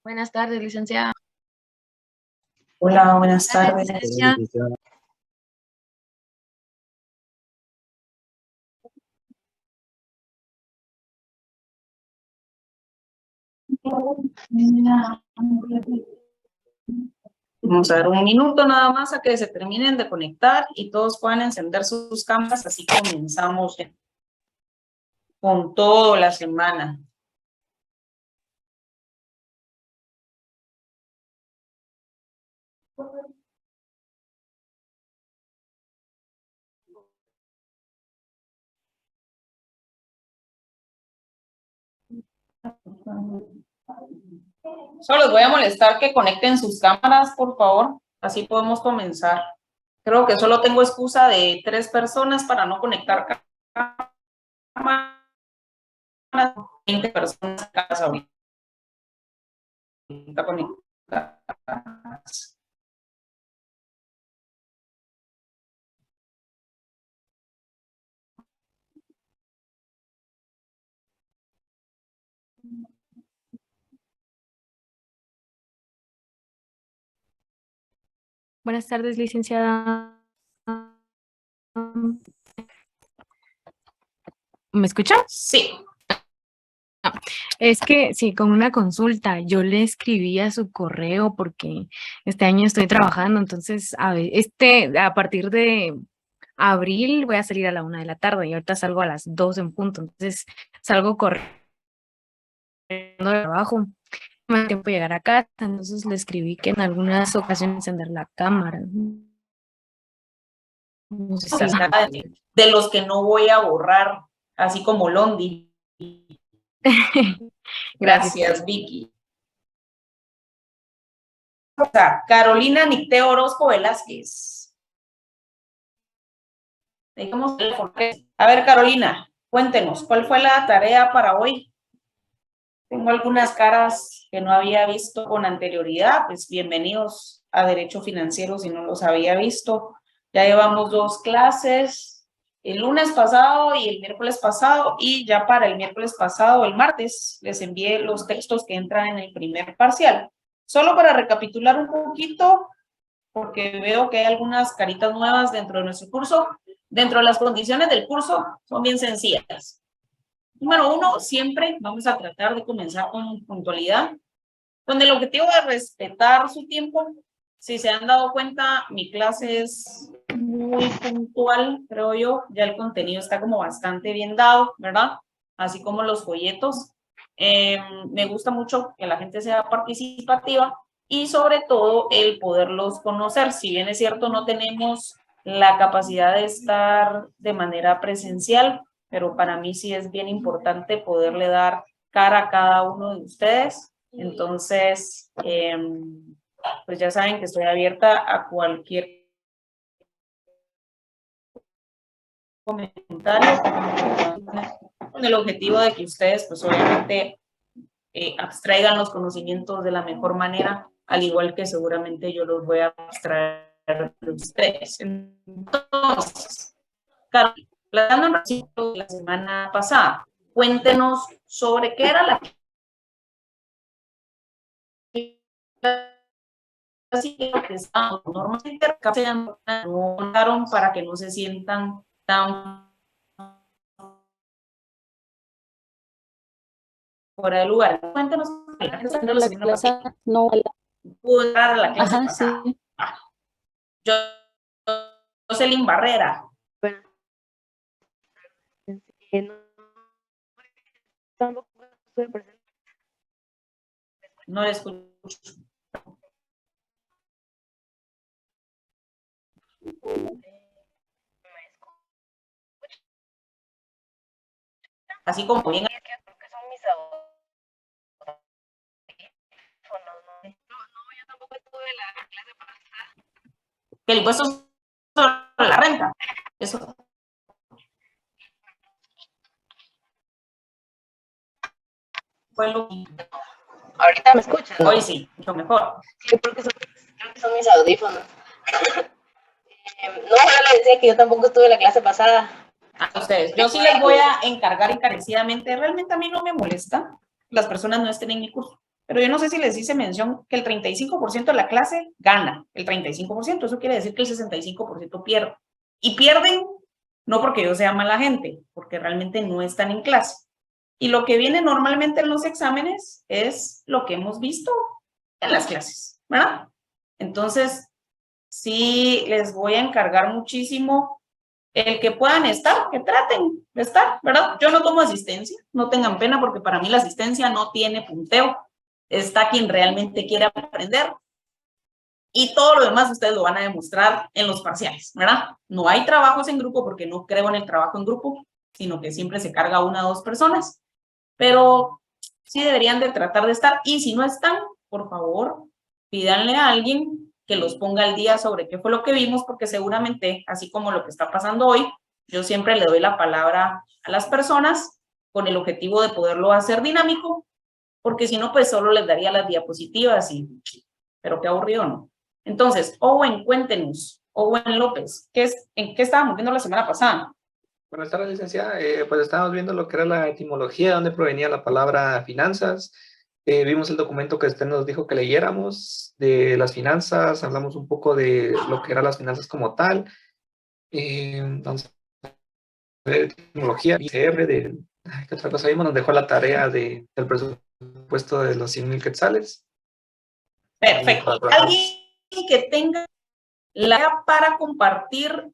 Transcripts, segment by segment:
Buenas tardes, licenciada. Hola, buenas Buenas tardes. tardes, licenciada. Vamos a dar un minuto nada más a que se terminen de conectar y todos puedan encender sus cámaras, así comenzamos con toda la semana. Solo les voy a molestar que conecten sus cámaras, por favor, así podemos comenzar. Creo que solo tengo excusa de 3 personas para no conectar cámaras, 20 personas en casa ahorita conectadas. Buenas tardes, licenciada. ¿Me escucha? Sí. Es que sí, con una consulta, yo le escribí a su correo porque este año estoy trabajando, entonces a partir de abril voy a salir a la 1 de la tarde y ahorita salgo a las 2 en punto, entonces salgo corriendo de trabajo. No me da tiempo de llegar a casa, entonces le escribí que en algunas ocasiones encender la cámara. No sé si De los que no voy a borrar, así como Londi. Gracias, Vicky. O sea, Carolina Nicteo Orozco Velázquez. A ver, Carolina, cuéntenos, ¿cuál fue la tarea para hoy? Tengo algunas caras que no había visto con anterioridad, pues bienvenidos a Derecho Financiero si no los había visto. Ya llevamos 2 clases, el lunes pasado y el miércoles pasado, y ya para el miércoles pasado, el martes, les envié los textos que entran en el primer parcial. Solo para recapitular un poquito, porque veo que hay algunas caritas nuevas dentro de nuestro curso. Dentro de las condiciones del curso son bien sencillas. Número 1, siempre vamos a tratar de comenzar con puntualidad, donde el objetivo es respetar su tiempo. Si se han dado cuenta, mi clase es muy puntual, creo yo. Ya el contenido está como bastante bien dado, ¿verdad? Así como los folletos. Me gusta mucho que la gente sea participativa y sobre todo el poderlos conocer. Si bien es cierto, no tenemos la capacidad de estar de manera presencial, pero para mí sí es bien importante poderle dar cara a cada uno de ustedes. Entonces, pues ya saben que estoy abierta a cualquier comentario con el objetivo de que ustedes, pues obviamente, abstraigan los conocimientos de la mejor manera, al igual que seguramente yo los voy a abstraer de ustedes. Entonces, Carlos, hablando de la semana pasada, cuéntenos sobre qué era la así que estamos normalmente no para que no se sientan tan fuera de lugar. Cuéntanos La clase no pudo entrar a la clase Ajá, pasada. sí. Yo, Jocelyn Barrera. Bueno, No le escucho. Así como bien. Yo tampoco estuve en la clase pasada. Que el impuesto sobre la renta. Eso. Fue lo que... Ahorita me escuchan. Hoy sí, mucho mejor. Sí, creo que son mis audífonos. No, bueno, les decía que yo tampoco estuve en la clase pasada. A ustedes. Yo sí les voy a encargar encarecidamente. Realmente a mí no me molesta que las personas no estén en mi curso. pero yo no sé si les hice mención que el 35% de la clase gana, el 35%, eso quiere decir que el 65% pierde. Y pierden no porque yo sea mala gente, porque realmente no están en clase. Y lo que viene normalmente en los exámenes es lo que hemos visto en las clases, ¿verdad? Entonces, sí les voy a encargar muchísimo el que puedan estar, que traten de estar, ¿verdad? Yo no tomo asistencia, no tengan pena porque para mí la asistencia no tiene punteo, está quien realmente quiere aprender y todo lo demás ustedes lo van a demostrar en los parciales, ¿verdad? No hay trabajos en grupo porque no creo en el trabajo en grupo, sino que siempre se carga una o dos personas, pero sí deberían de tratar de estar y si no están, por favor, pídanle a alguien que los ponga al día sobre qué fue lo que vimos, porque seguramente, así como lo que está pasando hoy, yo siempre le doy la palabra a las personas con el objetivo de poderlo hacer dinámico, porque si no, pues solo les daría las diapositivas y, pero qué aburrido, ¿no? Entonces, Owen, cuéntenos, Owen López, ¿en qué estábamos viendo la semana pasada? Buenas tardes, licenciada. Pues estábamos viendo lo que era la etimología, de dónde provenía la palabra finanzas. Vimos el documento que usted nos dijo que leyéramos de las finanzas, hablamos un poco de lo que eran las finanzas como tal. Entonces, de etimología, ICR, ¿qué otra cosa vimos? Nos dejó la tarea del presupuesto de los 100,000 quetzales. Perfecto. Alguien que tenga la para compartir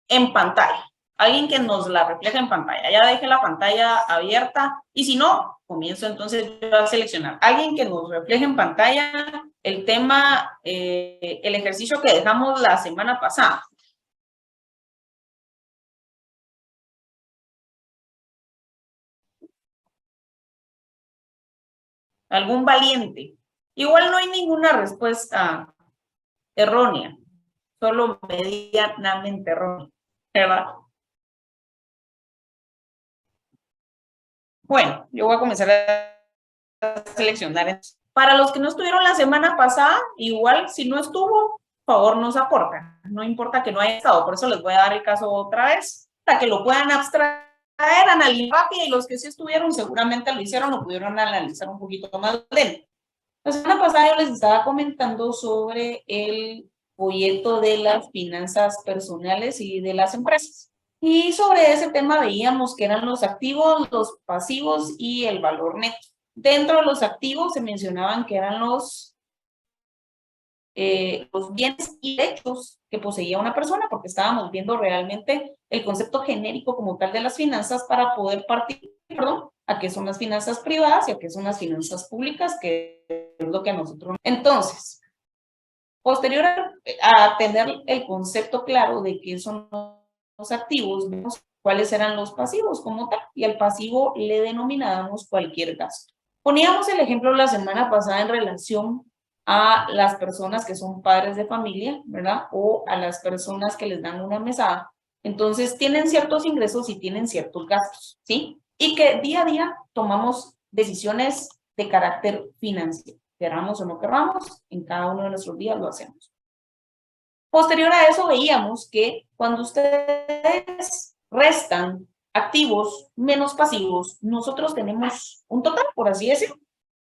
en pantalla. Alguien que nos la refleje en pantalla. Ya deje la pantalla abierta y si no, comienzo entonces yo a seleccionar. Alguien que nos refleje en pantalla el tema, el ejercicio que dejamos la semana pasada. ¿Algún valiente? Igual no hay ninguna respuesta errónea, solo medianamente errónea, ¿verdad? Bueno, yo voy a comenzar a seleccionar. Para los que no estuvieron la semana pasada, igual si no estuvo, por favor nos aporta. No importa que no haya estado, por eso les voy a dar el caso otra vez, para que lo puedan abstraer, analizar rápido y los que sí estuvieron seguramente lo hicieron, lo pudieron analizar un poquito más lento. La semana pasada yo les estaba comentando sobre el folleto de las finanzas personales y de las empresas. Y sobre ese tema veíamos que eran los activos, los pasivos y el valor neto. Dentro de los activos se mencionaban que eran los bienes y derechos que poseía una persona, porque estábamos viendo realmente el concepto genérico como tal de las finanzas para poder partir, a qué son las finanzas privadas y a qué son las finanzas públicas, que es lo que a nosotros. Entonces, posterior a tener el concepto claro de qué son los activos, vemos cuáles eran los pasivos como tal, y al pasivo le denominábamos cualquier gasto. Poníamos el ejemplo la semana pasada en relación a las personas que son padres de familia, ¿verdad? O a las personas que les dan una mesada. Entonces, tienen ciertos ingresos y tienen ciertos gastos, ¿sí? Y que día a día tomamos decisiones de carácter financiero. Queramos o no queramos, en cada uno de nuestros días lo hacemos. Posterior a eso veíamos que cuando ustedes restan activos menos pasivos, nosotros tenemos un total, por así decirlo,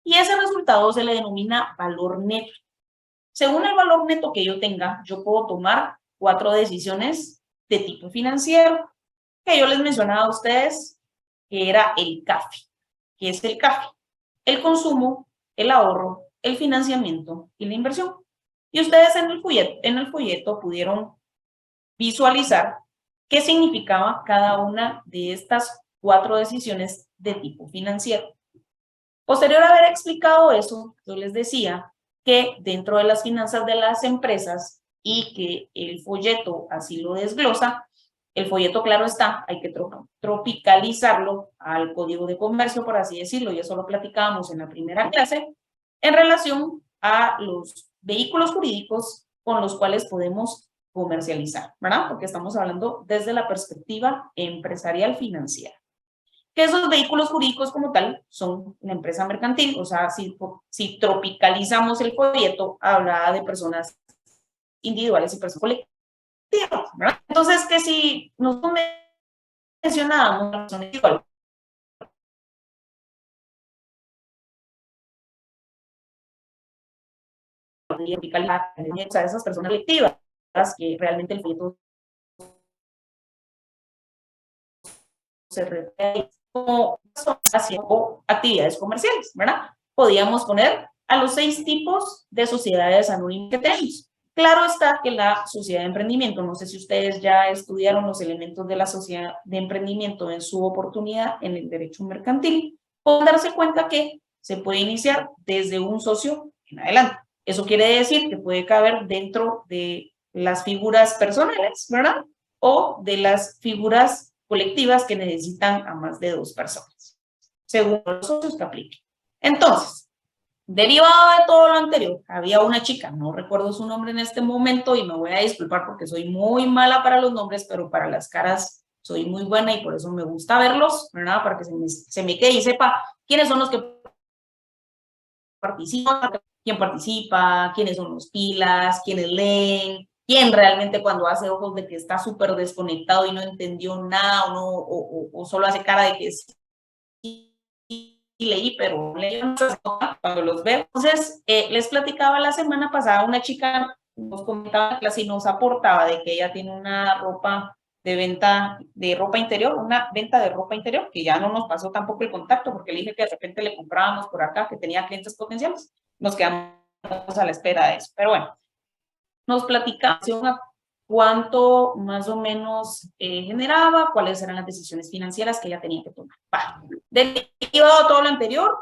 y ese resultado se le denomina valor neto. Según el valor neto que yo tenga, yo puedo tomar 4 decisiones de tipo financiero, que yo les mencionaba a ustedes, que era el CAFI. ¿Qué es el CAFI? El consumo, el ahorro, el financiamiento y la inversión. Y ustedes en el folleto pudieron visualizar qué significaba cada una de estas 4 decisiones de tipo financiero. Posterior a haber explicado eso, yo les decía que dentro de las finanzas de las empresas y que el folleto así lo desglosa, el folleto, claro está, hay que tropicalizarlo al código de comercio, por así decirlo, y eso lo platicábamos en la primera clase, en relación a los vehículos jurídicos con los cuales podemos comercializar, ¿verdad? Porque estamos hablando desde la perspectiva empresarial financiera. Que esos vehículos jurídicos como tal son una empresa mercantil, o sea, si tropicalizamos el folleto, habla de personas individuales y personas colectivas, ¿verdad? Entonces, que si nos mencionábamos una persona individual, a esas personas colectivas que realmente el folleto se refiere como haciendo actividades comerciales, ¿verdad? Podíamos poner a los 6 tipos de sociedades anónimas que tenemos. Claro está que la sociedad de emprendimiento, no sé si ustedes ya estudiaron los elementos de la sociedad de emprendimiento en su oportunidad en el derecho mercantil, pueden darse cuenta que se puede iniciar desde un socio en adelante. Eso quiere decir que puede caber dentro de las figuras personales, ¿verdad? O de las figuras colectivas que necesitan a más de 2 personas, según los socios que apliquen. Entonces, derivado de todo lo anterior, había una chica, no recuerdo su nombre en este momento y me voy a disculpar porque soy muy mala para los nombres, pero para las caras soy muy buena y por eso me gusta verlos, ¿verdad? Para que se me quede y sepa quiénes son los que participan, quién participa, quiénes son los pilas, quiénes leen, quién realmente cuando hace ojos de que está súper desconectado y no entendió nada o solo hace cara de que sí leí, pero leí cuando los veo. Entonces, les platicaba la semana pasada, una chica nos comentaba en la clase y nos aportaba de que ella tiene una ropa de venta de ropa interior, una venta de ropa interior, que ya no nos pasó tampoco el contacto, porque le dije que de repente le comprábamos por acá, que tenía clientes potenciales. Nos quedamos a la espera de eso. Pero bueno, nos platicaba cuánto más o menos generaba, cuáles eran las decisiones financieras que ella tenía que tomar. Derivado de todo lo anterior,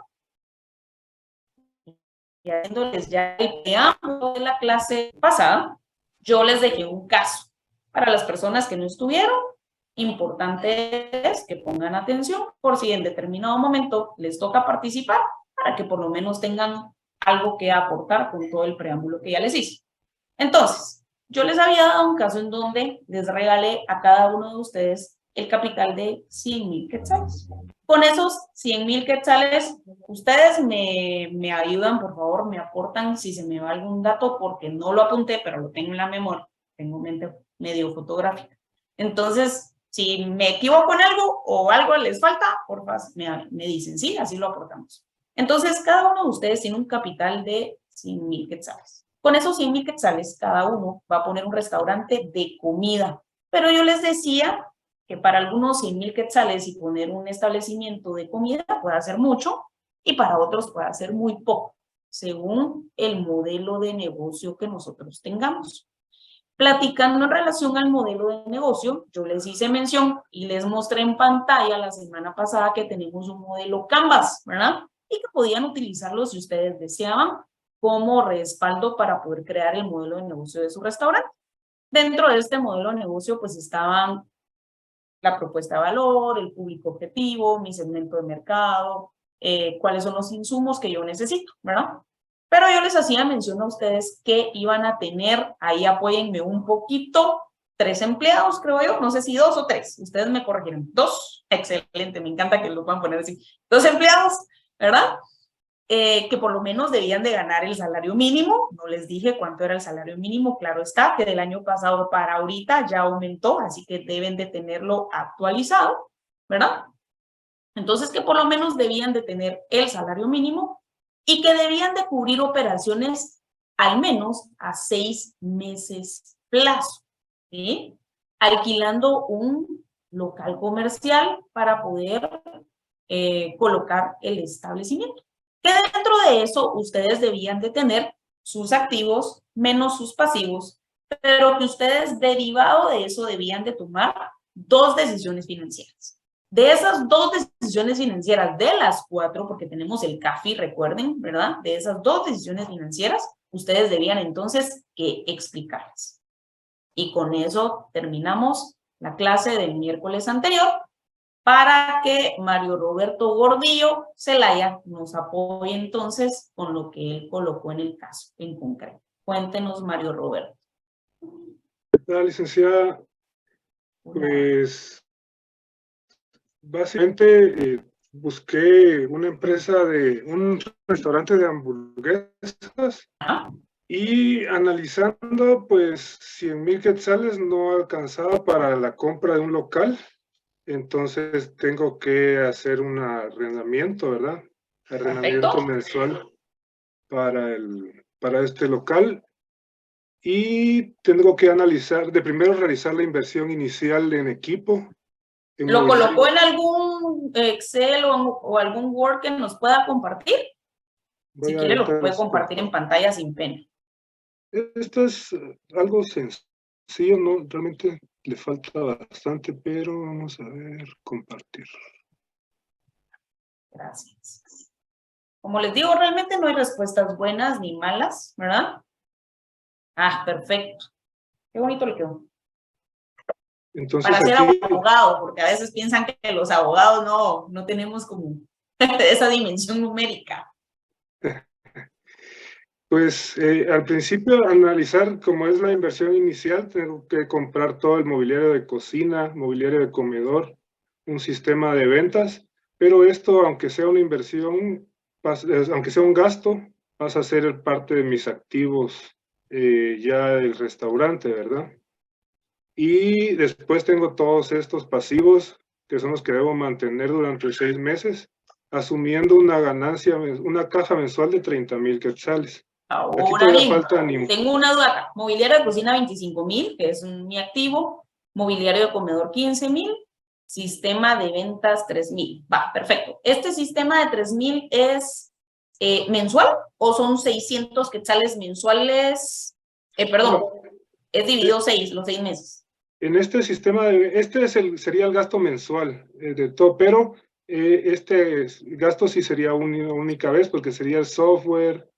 y haciéndoles ya el preámbulo de la clase pasada, yo les dejé un caso para las personas que no estuvieron. Importante es que pongan atención por si en determinado momento les toca participar, para que por lo menos tengan algo que aportar con todo el preámbulo que ya les hice. Entonces, yo les había dado un caso en donde les regalé a cada uno de ustedes el capital de 100,000 quetzales. Con esos 100,000 quetzales, ustedes me ayudan, por favor, me aportan si se me va algún dato, porque no lo apunté, pero lo tengo en la memoria, tengo mente medio fotográfica. Entonces, si me equivoco en algo o algo les falta, por favor, me dicen, sí, así lo aportamos. Entonces, cada uno de ustedes tiene un capital de 100,000 quetzales. Con esos 100,000 quetzales, cada uno va a poner un restaurante de comida. Pero yo les decía que para algunos 100,000 quetzales y poner un establecimiento de comida puede ser mucho y para otros puede ser muy poco, según el modelo de negocio que nosotros tengamos. Platicando en relación al modelo de negocio, yo les hice mención y les mostré en pantalla la semana pasada que tenemos un modelo Canvas, ¿verdad? Y que podían utilizarlo si ustedes deseaban como respaldo para poder crear el modelo de negocio de su restaurante. Dentro de este modelo de negocio, pues estaban la propuesta de valor, el público objetivo, mi segmento de mercado, cuáles son los insumos que yo necesito, ¿verdad? Pero yo les hacía mención a ustedes que iban a tener, ahí apóyenme un poquito, 3 empleados, creo yo, no sé si 2 o 3, ustedes me corrigieron, 2, excelente, me encanta que lo puedan poner así, 2 empleados, ¿verdad? Que por lo menos debían de ganar el salario mínimo, no les dije cuánto era el salario mínimo, claro está, que del año pasado para ahorita ya aumentó, así que deben de tenerlo actualizado, ¿verdad? Entonces que por lo menos debían de tener el salario mínimo y que debían de cubrir operaciones al menos a 6 meses plazo, ¿sí? Alquilando un local comercial para poder colocar el establecimiento. Que dentro de eso ustedes debían de tener sus activos menos sus pasivos, pero que ustedes derivado de eso debían de tomar 2 decisiones financieras. De esas 2 decisiones financieras, de las 4, porque tenemos el CAFI, recuerden, ¿verdad? De esas 2 decisiones financieras, ustedes debían entonces que explicarlas. Y con eso terminamos la clase del miércoles anterior, para que Mario Roberto Gordillo Zelaya nos apoye entonces con lo que él colocó en el caso en concreto. Cuéntenos, Mario Roberto. ¿Qué tal, licenciada? Pues básicamente busqué una empresa de un restaurante de hamburguesas y analizando pues 100,000 quetzales no alcanzaba para la compra de un local. Entonces tengo que hacer un arrendamiento, ¿verdad? Arrendamiento mensual para para este local. Y tengo que analizar, de primero realizar la inversión inicial en equipo. ¿Lo colocó en algún Excel o algún Word que nos pueda compartir? Si quiere lo puede compartir en pantalla sin pena. Esto es algo sencillo, ¿no? Realmente le falta bastante, pero vamos a ver, compartir. Gracias. Como les digo, realmente no hay respuestas buenas ni malas, ¿verdad? Ah, perfecto. Qué bonito le quedó. Entonces, para ser aquí, abogado, porque a veces piensan que los abogados no tenemos como esa dimensión numérica. pues al principio analizar cómo es la inversión inicial, tengo que comprar todo el mobiliario de cocina, mobiliario de comedor, un sistema de ventas, pero esto, aunque sea una inversión, aunque sea un gasto, pasa a ser parte de mis activos ya del restaurante, ¿verdad? Y después tengo todos estos pasivos que son los que debo mantener durante 6 meses, asumiendo una ganancia, una caja mensual de 30,000 quetzales. Ahora bien, tengo una duda. Mobiliario de cocina 25,000, que es mi activo. Mobiliario de comedor 15,000. Sistema de ventas 3,000. Va, perfecto. ¿Este sistema de 3,000 es mensual o son 600 quetzales mensuales? Perdón, es dividido 6, los 6 meses. En este sistema, sería el gasto mensual de todo, pero este gasto sí sería una única vez, porque sería el software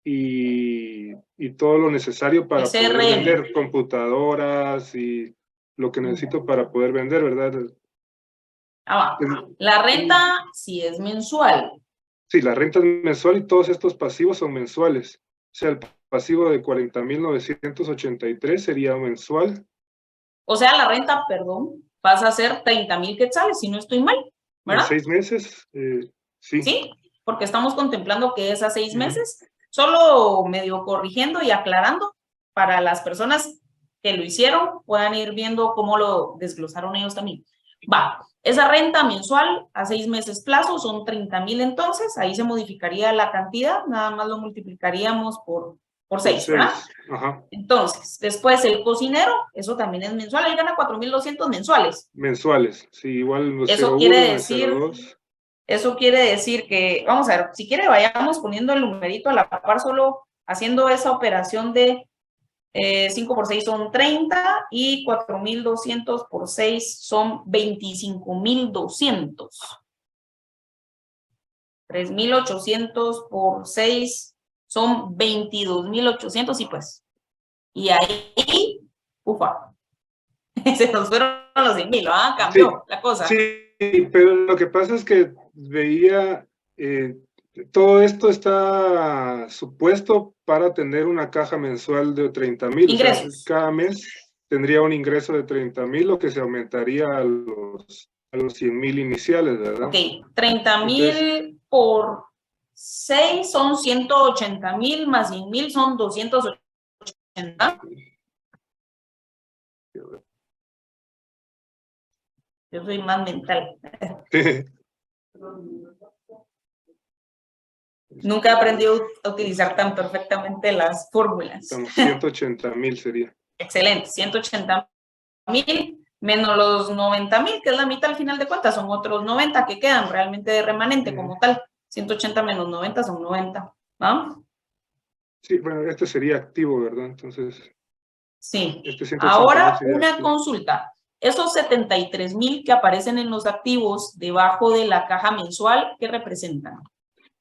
y todo lo necesario para poder vender computadoras y lo que necesito para poder vender, ¿verdad? Ah, va. La renta sí es mensual. Sí, la renta es mensual y todos estos pasivos son mensuales. O sea, el pasivo de 40,983 sería mensual. O sea, la renta, perdón, pasa a ser 30,000 quetzales, si no estoy mal, ¿verdad? En 6 meses, sí. Sí, porque estamos contemplando que es a 6 meses, solo medio corrigiendo y aclarando para las personas que lo hicieron, puedan ir viendo cómo lo desglosaron ellos también. Va, esa renta mensual a 6 meses plazo son 30,000 entonces, ahí se modificaría la cantidad, nada más lo multiplicaríamos por 6, ¿verdad? Ajá. Entonces, después el cocinero, eso también es mensual, él gana 4,200 mensuales. Mensuales, sí, igual. Eso quiere decir que, vamos a ver, si quiere vayamos poniendo el numerito a la par, solo haciendo esa operación de 5 por 6 son 30 y 4,200 por 6 son 25,200. 3,800 por 6 son 22,800 y pues, y ahí, ufa, se nos fueron los 100,000, ¿ah? Cambió la cosa. Sí, pero lo que pasa es que veía, todo esto está supuesto para tener una caja mensual de 30,000. Ingresos. O sea, cada mes tendría un ingreso de 30,000, lo que se aumentaría a los 100,000 iniciales, ¿verdad? Ok, 30,000 por 6 son 180,000, más 100,000 son 280. Yo soy más mental. Nunca he aprendido a utilizar tan perfectamente las fórmulas. 180,000 sería. Excelente, 180,000 menos los 90,000, que es la mitad al final de cuentas, son otros 90 que quedan realmente de remanente como tal. 180 menos 90 son 90, ¿no? Sí, bueno, este sería activo, ¿verdad? Entonces. Sí. Este Ahora una consulta. Esos 73,000 que aparecen en los activos debajo de la caja mensual, ¿qué representan?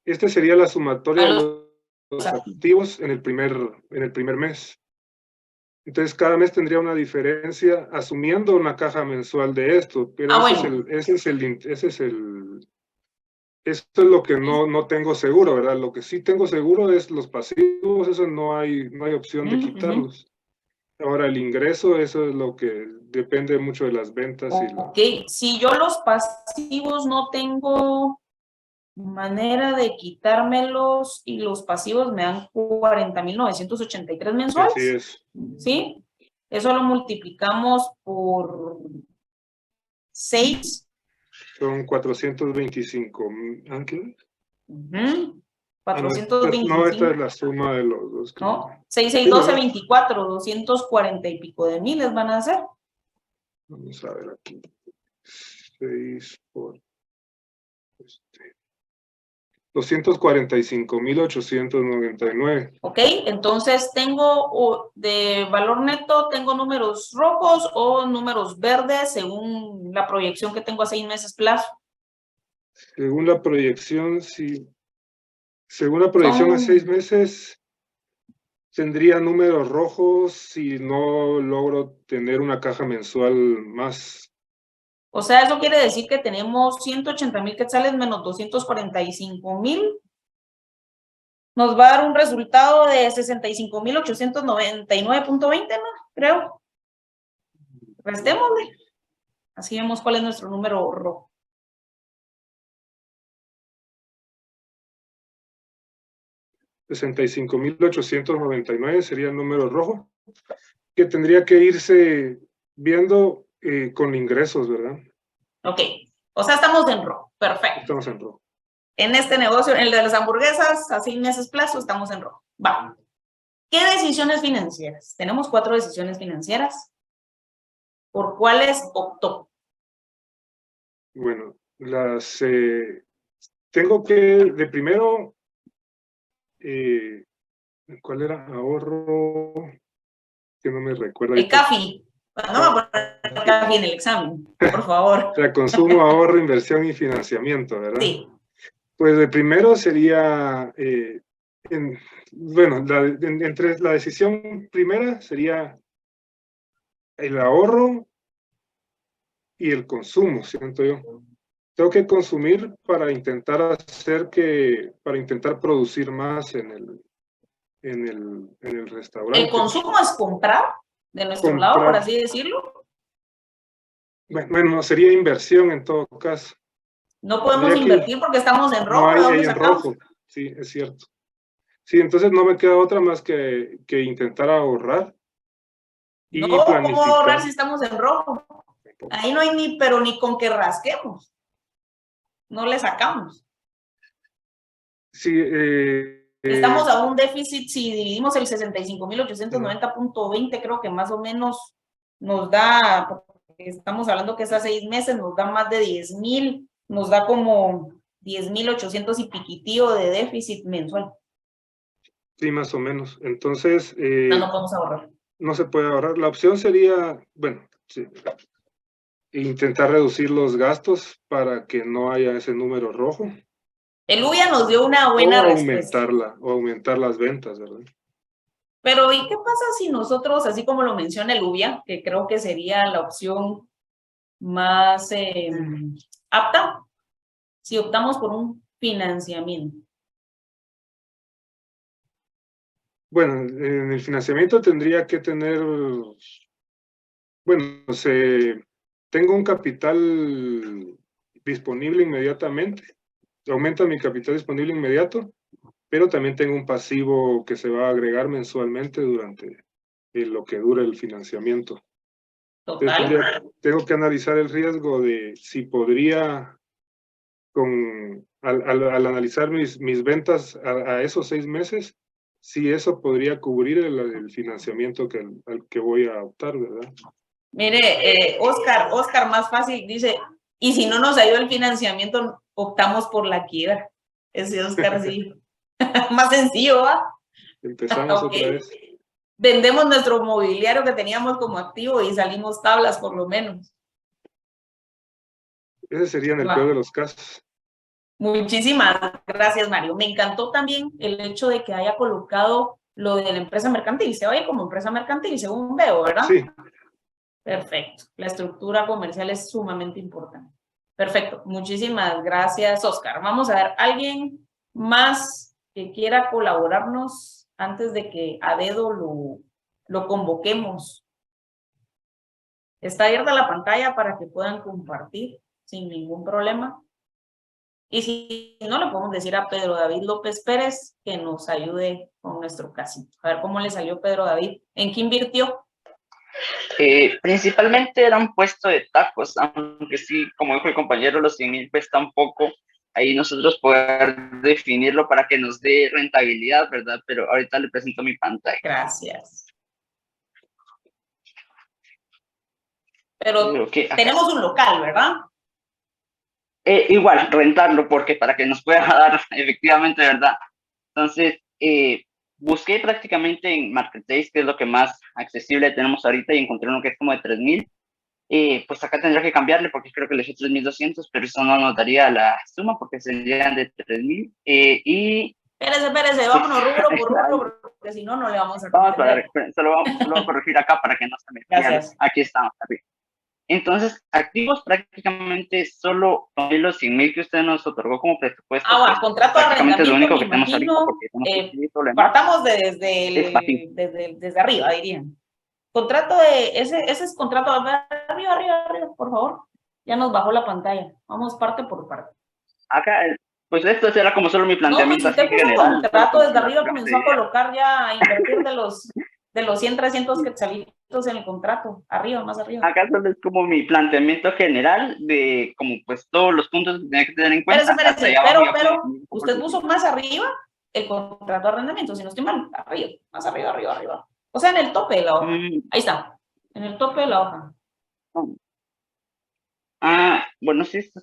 Este sería la sumatoria de los activos en el primer mes. Entonces, cada mes tendría una diferencia asumiendo una caja mensual de esto. Pero esto es lo que no tengo seguro, ¿verdad? Lo que sí tengo seguro es los pasivos, eso no hay opción de quitarlos. Ahora, el ingreso, eso es lo que depende mucho de las ventas. Ok, si yo los pasivos no tengo manera de quitármelos y los pasivos me dan 40,983 mensuales. Así es. ¿Sí? Eso lo multiplicamos por 6. Son 425 ángeles. No, 425. esta es la suma de los dos. ¿No? 6, 6, 12, 24, 240 y pico de miles van a ser. Vamos a ver aquí. 6 por 245.899. Ok, entonces tengo de valor neto, tengo números rojos o números verdes según la proyección que tengo a 6 meses plazo. Según la proyección, sí. Según la proyección a 6 meses, tendría números rojos si no logro tener una caja mensual más. O sea, eso quiere decir que tenemos 180,000 quetzales menos 245,000. Nos va a dar un resultado de 65,899.20, ¿no? Creo. Restémosle. Así vemos cuál es nuestro número rojo. $65,899 sería el número rojo, que tendría que irse viendo con ingresos, ¿verdad? Ok, o sea, estamos en rojo. Perfecto. Estamos en rojo. En este negocio, en el de las hamburguesas, a 6 meses plazo, estamos en rojo. Va. ¿Qué decisiones financieras? Tenemos 4 decisiones financieras. ¿Por cuáles optó? Bueno, tengo que, de primero, ¿cuál era? Ahorro, que no me recuerdo. El CAFI. No me acuerdo el CAFI en el examen, por favor. O sea, consumo, ahorro, inversión y financiamiento, ¿verdad? Sí. Pues de primero sería, entre la decisión primera sería el ahorro y el consumo, siento yo. Tengo que consumir para intentar producir más en el restaurante. ¿El consumo es comprar de nuestro lado, por así decirlo? Bueno, sería inversión en todo caso. No podemos invertir porque estamos en rojo. No hay en rojo, sí, es cierto. Sí, entonces no me queda otra más que intentar ahorrar y planificar. ¿Cómo ahorrar si estamos en rojo? Ahí no hay ni con que rasquemos. No le sacamos. Sí, estamos a un déficit, si dividimos el 65,890.20, creo que más o menos nos da, estamos hablando que es a 6 meses, nos da más de 10,000, nos da como 10,800 y piquitío de déficit mensual. Sí, más o menos. Entonces, no podemos ahorrar. No se puede ahorrar. La opción sería, bueno, sí, intentar reducir los gastos para que no haya ese número rojo. El UVIA nos dio una buena respuesta. O aumentar las ventas, ¿verdad? Pero, ¿y qué pasa si nosotros, así como lo menciona el UVIA, que creo que sería la opción más apta, si optamos por un financiamiento? Bueno, en el financiamiento tendría que tener, bueno, tengo un capital disponible inmediatamente, aumenta mi capital disponible inmediato, pero también tengo un pasivo que se va a agregar mensualmente durante lo que dure el financiamiento. Total. Tengo que analizar el riesgo de si podría, al analizar mis ventas a esos 6 meses, si eso podría cubrir el financiamiento al que voy a optar, ¿verdad? Mire, Oscar más fácil dice, y si no nos ayuda el financiamiento, optamos por la quiebra. Ese Oscar sí. Más sencillo, ¿va? Empezamos otra vez. Vendemos nuestro mobiliario que teníamos como activo y salimos tablas por lo menos. Ese sería en el peor de los casos. Muchísimas gracias, Mario. Me encantó también el hecho de que haya colocado lo de la empresa mercantil. Se oye como empresa mercantil, según veo, ¿verdad? Sí. Perfecto. La estructura comercial es sumamente importante. Perfecto. Muchísimas gracias, Oscar. Vamos a ver, ¿alguien más que quiera colaborarnos antes de que a dedo lo convoquemos? Está abierta la pantalla para que puedan compartir sin ningún problema. Y si no, le podemos decir a Pedro David López Pérez que nos ayude con nuestro casito. A ver cómo le salió Pedro David. ¿En qué invirtió? Principalmente era un puesto de tacos, aunque sí, como dijo el compañero, los 100,000 cuesta un poco ahí nosotros poder definirlo para que nos dé rentabilidad, ¿verdad? Pero ahorita le presento mi pantalla. Gracias. Pero Creo que acá. tenemos un local, ¿verdad? Igual, rentarlo, porque para que nos pueda dar efectivamente, ¿verdad? Entonces, busqué prácticamente en Marketplace, que es lo que más accesible tenemos ahorita, y encontré uno que es como de 3,000. Pues acá tendría que cambiarle porque creo que le dije 3,200, pero eso no nos daría la suma porque serían de 3,000. Y Espérese, vámonos rubro por rubro, porque si no, no le vamos a vamos a comprender. ver, solo voy a corregir acá para que no se me pierda. Gracias. Aquí estamos, arriba. Entonces, activos prácticamente solo son los 100,000 que usted nos otorgó como presupuesto. Pues, contrato de prácticamente es lo único arrendamiento, que tenemos ahorita porque tenemos que escribir todo lo demás. partamos desde arriba, dirían. Contrato ese es contrato, arriba, por favor. Ya nos bajó la pantalla. Vamos parte por parte. Acá, pues esto será como solo mi planteamiento. No, pues usted puso general, contrato desde arriba, comenzó a colocar ya, a invertir de los 100, 300 quetzalitos en el contrato. Arriba, más arriba. Acá solo es como mi planteamiento general de como pues todos los puntos que tiene que tener en cuenta. Espérese, pero usted puso más arriba el contrato de arrendamiento, si no estoy mal, arriba, más arriba. O sea, en el tope de la hoja. Ahí está, en el tope de la hoja. Bueno, sí, esto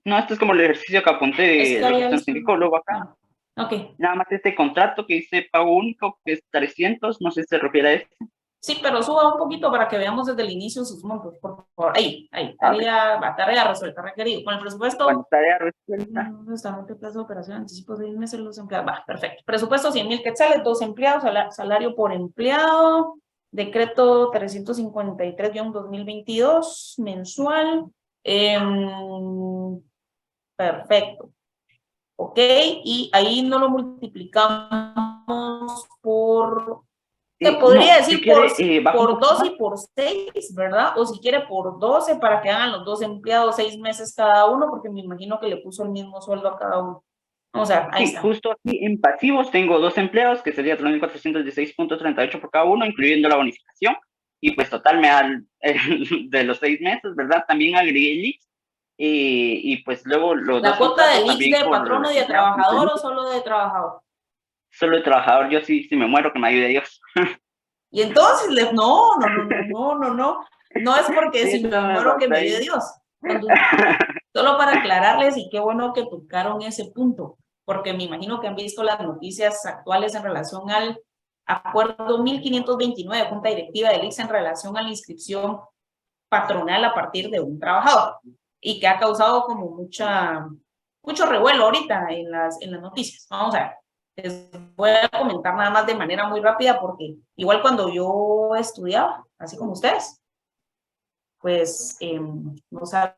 es como el ejercicio que apunté de lo que luego acá. Ok. Nada más este contrato que dice pago único, que es 300, no sé si se refiere a esto. Sí, pero suba un poquito para que veamos desde el inicio sus montos, por favor. Ahí, tarea resuelta, requerido. Con el presupuesto. Bueno, tarea resuelta. Justamente plazo de operación, anticipo 6 meses los empleados. Perfecto. Presupuesto 100,000 quetzales, 2 empleados, salario por empleado, decreto 353-2022, mensual. Perfecto. Ok, y ahí no lo multiplicamos por... Te podría decir si quiere, por 2 y por 6, ¿verdad? O si quiere por 12 para que hagan los 2 empleados 6 meses cada uno, porque me imagino que le puso el mismo sueldo a cada uno. Vamos a ver, ahí está. Justo aquí en pasivos tengo 2 empleados, que sería 3,416.38 por cada uno, incluyendo la bonificación. Y pues total me da de los 6 meses, ¿verdad? También agregué el IX. Y pues luego los ¿La dos cuota del IX de por patrono y de trabajador o solo de trabajador? Solo de trabajador, yo sí, si me muero, que me ayude Dios. Y entonces, no es porque Sí, si me muero que me ayude Dios. Solo para aclararles, y qué bueno que tocaron ese punto, porque me imagino que han visto las noticias actuales en relación al acuerdo 1529, Junta Directiva del IX en relación a la inscripción patronal a partir de un trabajador, y que ha causado como mucho revuelo ahorita en las noticias. Vamos a ver. Les voy a comentar nada más de manera muy rápida porque igual cuando yo estudiaba, así como ustedes, pues no sabía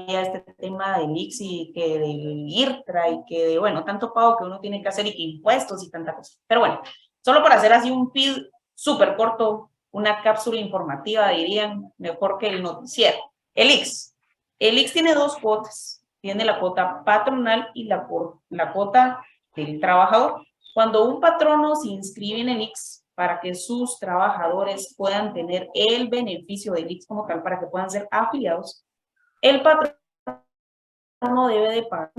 este tema del IX y que del IRTRA y que de, bueno, tanto pago que uno tiene que hacer y que impuestos y tanta cosa. Pero bueno, solo para hacer así un feed súper corto, una cápsula informativa, dirían, mejor que el noticiero. El IX tiene 2 cuotas. Tiene la cuota patronal y la cuota del trabajador. Cuando un patrono se inscribe en el IX para que sus trabajadores puedan tener el beneficio del IX como tal, para que puedan ser afiliados, el patrono debe de pagar,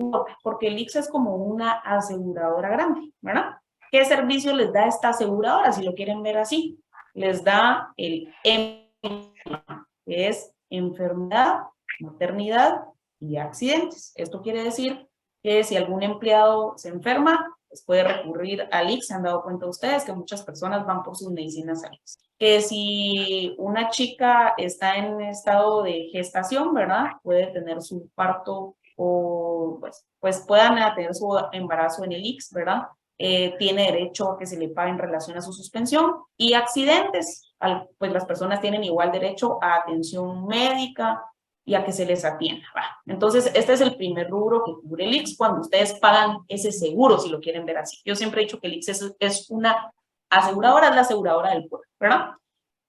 porque el IX es como una aseguradora grande, ¿verdad? ¿Qué servicio les da esta aseguradora? Si lo quieren ver así, les da el EMA, que es enfermedad, maternidad y accidentes. Esto quiere decir que si algún empleado se enferma, pues puede recurrir al IX. Se han dado cuenta ustedes que muchas personas van por sus medicinas al IX. Que si una chica está en estado de gestación, ¿verdad? Puede tener su parto o pues puedan tener su embarazo en el IX, ¿verdad? Tiene derecho a que se le pague en relación a su suspensión. Y accidentes, pues las personas tienen igual derecho a atención médica y a que se les atienda. Entonces, este es el primer rubro que cubre el IX cuando ustedes pagan ese seguro, si lo quieren ver así. Yo siempre he dicho que el IX es una aseguradora, es la aseguradora del pueblo, ¿verdad?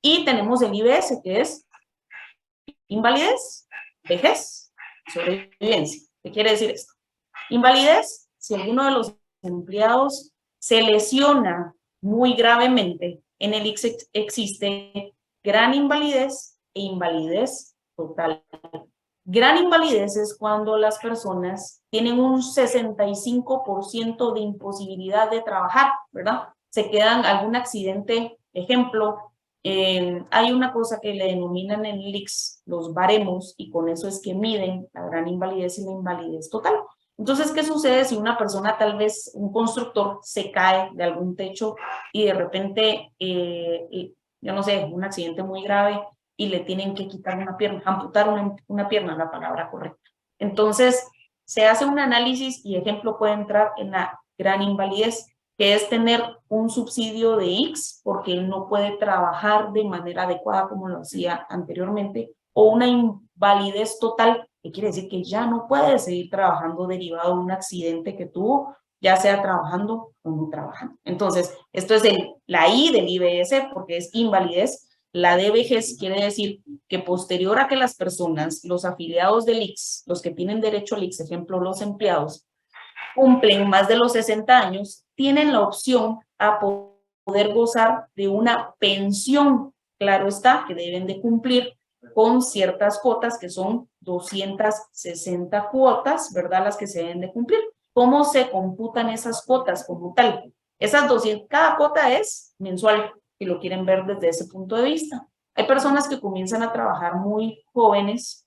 Y tenemos el IBS, que es invalidez, vejez, sobrevivencia. ¿Qué quiere decir esto? Invalidez, si alguno de los empleados se lesiona muy gravemente, en el IX existe gran invalidez e invalidez total. Gran invalidez es cuando las personas tienen un 65% de imposibilidad de trabajar, ¿verdad? Se quedan algún accidente, ejemplo, hay una cosa que le denominan en el ICS los baremos, y con eso es que miden la gran invalidez y la invalidez total. Entonces, ¿qué sucede si una persona, tal vez un constructor, se cae de algún techo y de repente, yo no sé, un accidente muy grave y le tienen que quitar una pierna, amputar una pierna, la palabra correcta? Entonces, se hace un análisis y ejemplo puede entrar en la gran invalidez, que es tener un subsidio de X porque él no puede trabajar de manera adecuada como lo hacía anteriormente, o una invalidez total, que quiere decir que ya no puede seguir trabajando derivado de un accidente que tuvo, ya sea trabajando o no trabajando. Entonces, esto es la I del IBS porque es invalidez. La D, vejez, quiere decir que posterior a que las personas, los afiliados del ICS, los que tienen derecho al ICS, ejemplo, los empleados, cumplen más de los 60 años, tienen la opción a poder gozar de una pensión, claro está, que deben de cumplir con ciertas cuotas que son 260 cuotas, ¿verdad? Las que se deben de cumplir. ¿Cómo se computan esas cuotas como tal? Esas 200, cada cuota es mensual, si lo quieren ver desde ese punto de vista. Hay personas que comienzan a trabajar muy jóvenes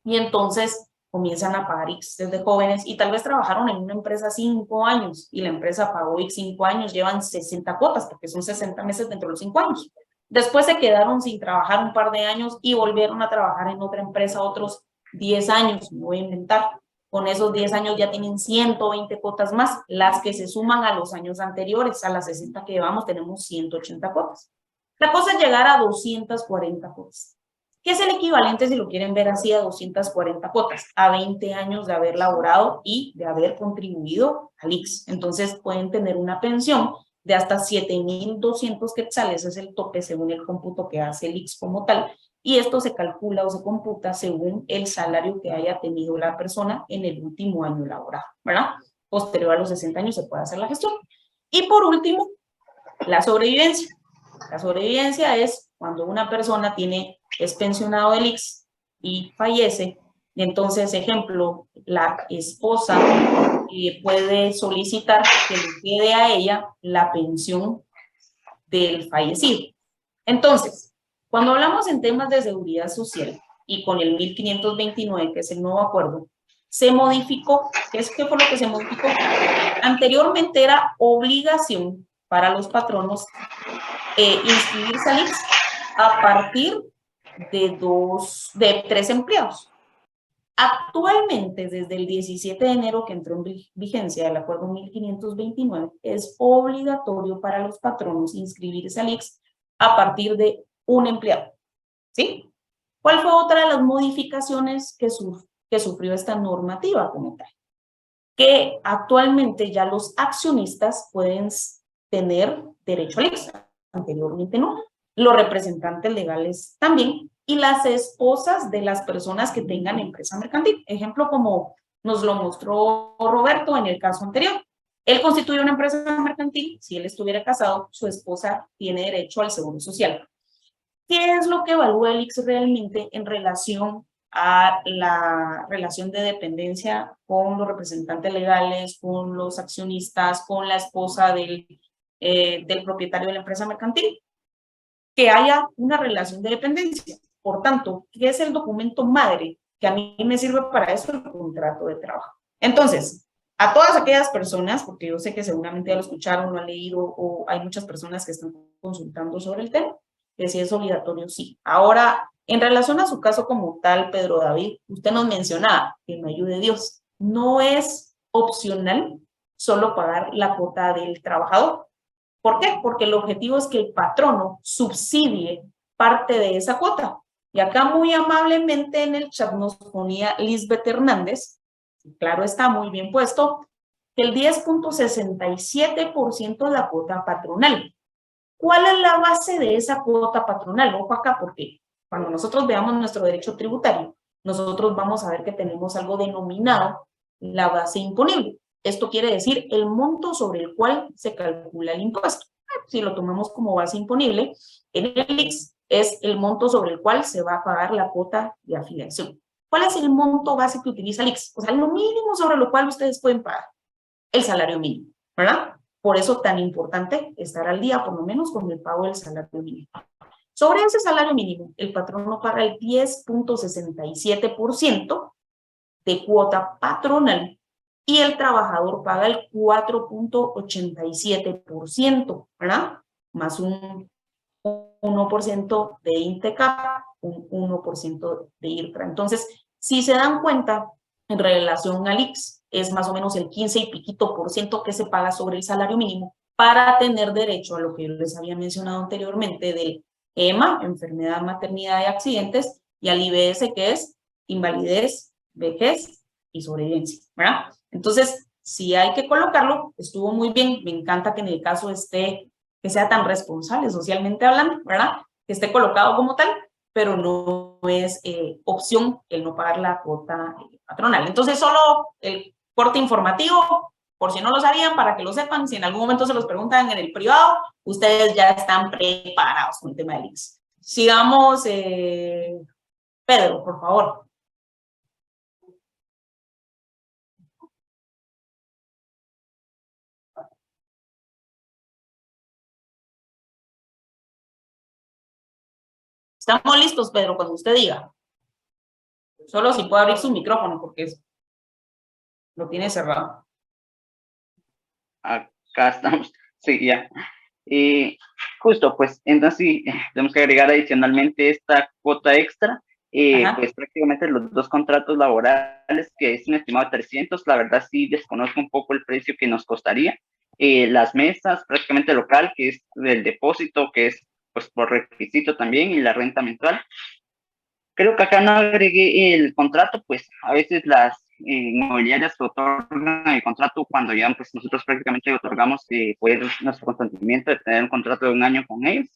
y entonces comienzan a pagar X desde jóvenes y tal vez trabajaron en una empresa 5 años y la empresa pagó X 5 años, llevan 60 cuotas porque son 60 meses dentro de los 5 años. Después se quedaron sin trabajar un par de años y volvieron a trabajar en otra empresa otros 10 años, me voy a inventar. Con esos 10 años ya tienen 120 cuotas más, las que se suman a los años anteriores, a las 60 que llevamos tenemos 180 cuotas. La cosa es llegar a 240 cuotas. ¿Qué es el equivalente, si lo quieren ver así, a 240 cuotas? A 20 años de haber laborado y de haber contribuido al ICS. Entonces pueden tener una pensión de hasta 7,200 quetzales, es el tope según el cómputo que hace el ICS como tal, y esto se calcula o se computa según el salario que haya tenido la persona en el último año laboral, ¿verdad? Posterior a los 60 años se puede hacer la gestión. Y por último, la sobrevivencia. La sobrevivencia es cuando una persona es pensionado del ICS y fallece, y entonces, ejemplo, la esposa puede solicitar que le quede a ella la pensión del fallecido. Entonces, cuando hablamos en temas de seguridad social y con el 1529, que es el nuevo acuerdo, se modificó. ¿Qué fue lo que se modificó? Anteriormente era obligación para los patronos inscribirse al ICS a partir de 3 empleados. Actualmente, desde el 17 de enero que entró en vigencia el acuerdo 1529, es obligatorio para los patronos inscribirse al ICS a partir de 1 empleado. ¿Sí? ¿Cuál fue otra de las modificaciones que sufrió esta normativa como tal? Que actualmente ya los accionistas pueden tener derecho al ICS. Anteriormente no. Los representantes legales también, y las esposas de las personas que tengan empresa mercantil. Ejemplo, como nos lo mostró Roberto en el caso anterior. Él constituye una empresa mercantil, si él estuviera casado, su esposa tiene derecho al seguro social. ¿Qué es lo que evalúa el ICS realmente en relación a la relación de dependencia con los representantes legales, con los accionistas, con la esposa del propietario de la empresa mercantil? Que haya una relación de dependencia. Por tanto, ¿qué es el documento madre? Que a mí me sirve para eso, el contrato de trabajo. Entonces, a todas aquellas personas, porque yo sé que seguramente ya lo escucharon, lo han leído, o hay muchas personas que están consultando sobre el tema, que si es obligatorio, sí. Ahora, en relación a su caso como tal, Pedro David, usted nos mencionaba, que me ayude Dios, no es opcional solo pagar la cuota del trabajador. ¿Por qué? Porque el objetivo es que el patrono subsidie parte de esa cuota. Y acá muy amablemente en el chat nos ponía Lisbeth Hernández, claro está, muy bien puesto, que el 10,67% de la cuota patronal. ¿Cuál es la base de esa cuota patronal? Ojo acá, porque cuando nosotros veamos nuestro derecho tributario, nosotros vamos a ver que tenemos algo denominado la base imponible. Esto quiere decir el monto sobre el cual se calcula el impuesto. Si lo tomamos como base imponible, en el ICS es el monto sobre el cual se va a pagar la cuota de afiliación. ¿cuál es el monto base que utiliza el ICS? O sea, lo mínimo sobre lo cual ustedes pueden pagar, el salario mínimo, ¿verdad? Por eso tan importante estar al día, por lo menos, con el pago del salario mínimo. Sobre ese salario mínimo, el patrono paga el 10.67% de cuota patronal y el trabajador paga el 4.87%, ¿verdad? Más un 1% de INTECAP, un 1% de IRTRA. Entonces, si se dan cuenta, en relación al ICS, es más o menos el 15 y piquito por ciento que se paga sobre el salario mínimo para tener derecho a lo que yo les había mencionado anteriormente del EMA, enfermedad, maternidad y accidentes, y al IBS, que es invalidez, vejez y sobrevivencia, ¿verdad? Entonces, si hay que colocarlo, estuvo muy bien. Me encanta que en el caso que sea tan responsable socialmente hablando, ¿verdad? Que esté colocado como tal, pero no es opción el no pagar la cuota patronal. Entonces, solo el corte informativo, por si no lo sabían, para que lo sepan, si en algún momento se los preguntan en el privado, ustedes ya están preparados con el tema del ICS. Sigamos, Pedro, por favor. Estamos listos, Pedro, cuando usted diga. Solo si puede abrir su micrófono, porque lo tiene cerrado. Acá estamos. Sí, ya. Justo, pues, entonces sí, tenemos que agregar adicionalmente esta cuota extra. Pues prácticamente los dos contratos laborales, que es un estimado de 300, la verdad sí desconozco un poco el precio que nos costaría. Las mesas, prácticamente local, que es del depósito, que es pues por requisito también, y la renta mensual. Creo que acá no agregué el contrato, pues a veces las inmobiliarias que otorgan el contrato cuando ya pues nosotros prácticamente otorgamos pues, nuestro consentimiento de tener un contrato de 1 año con ellos.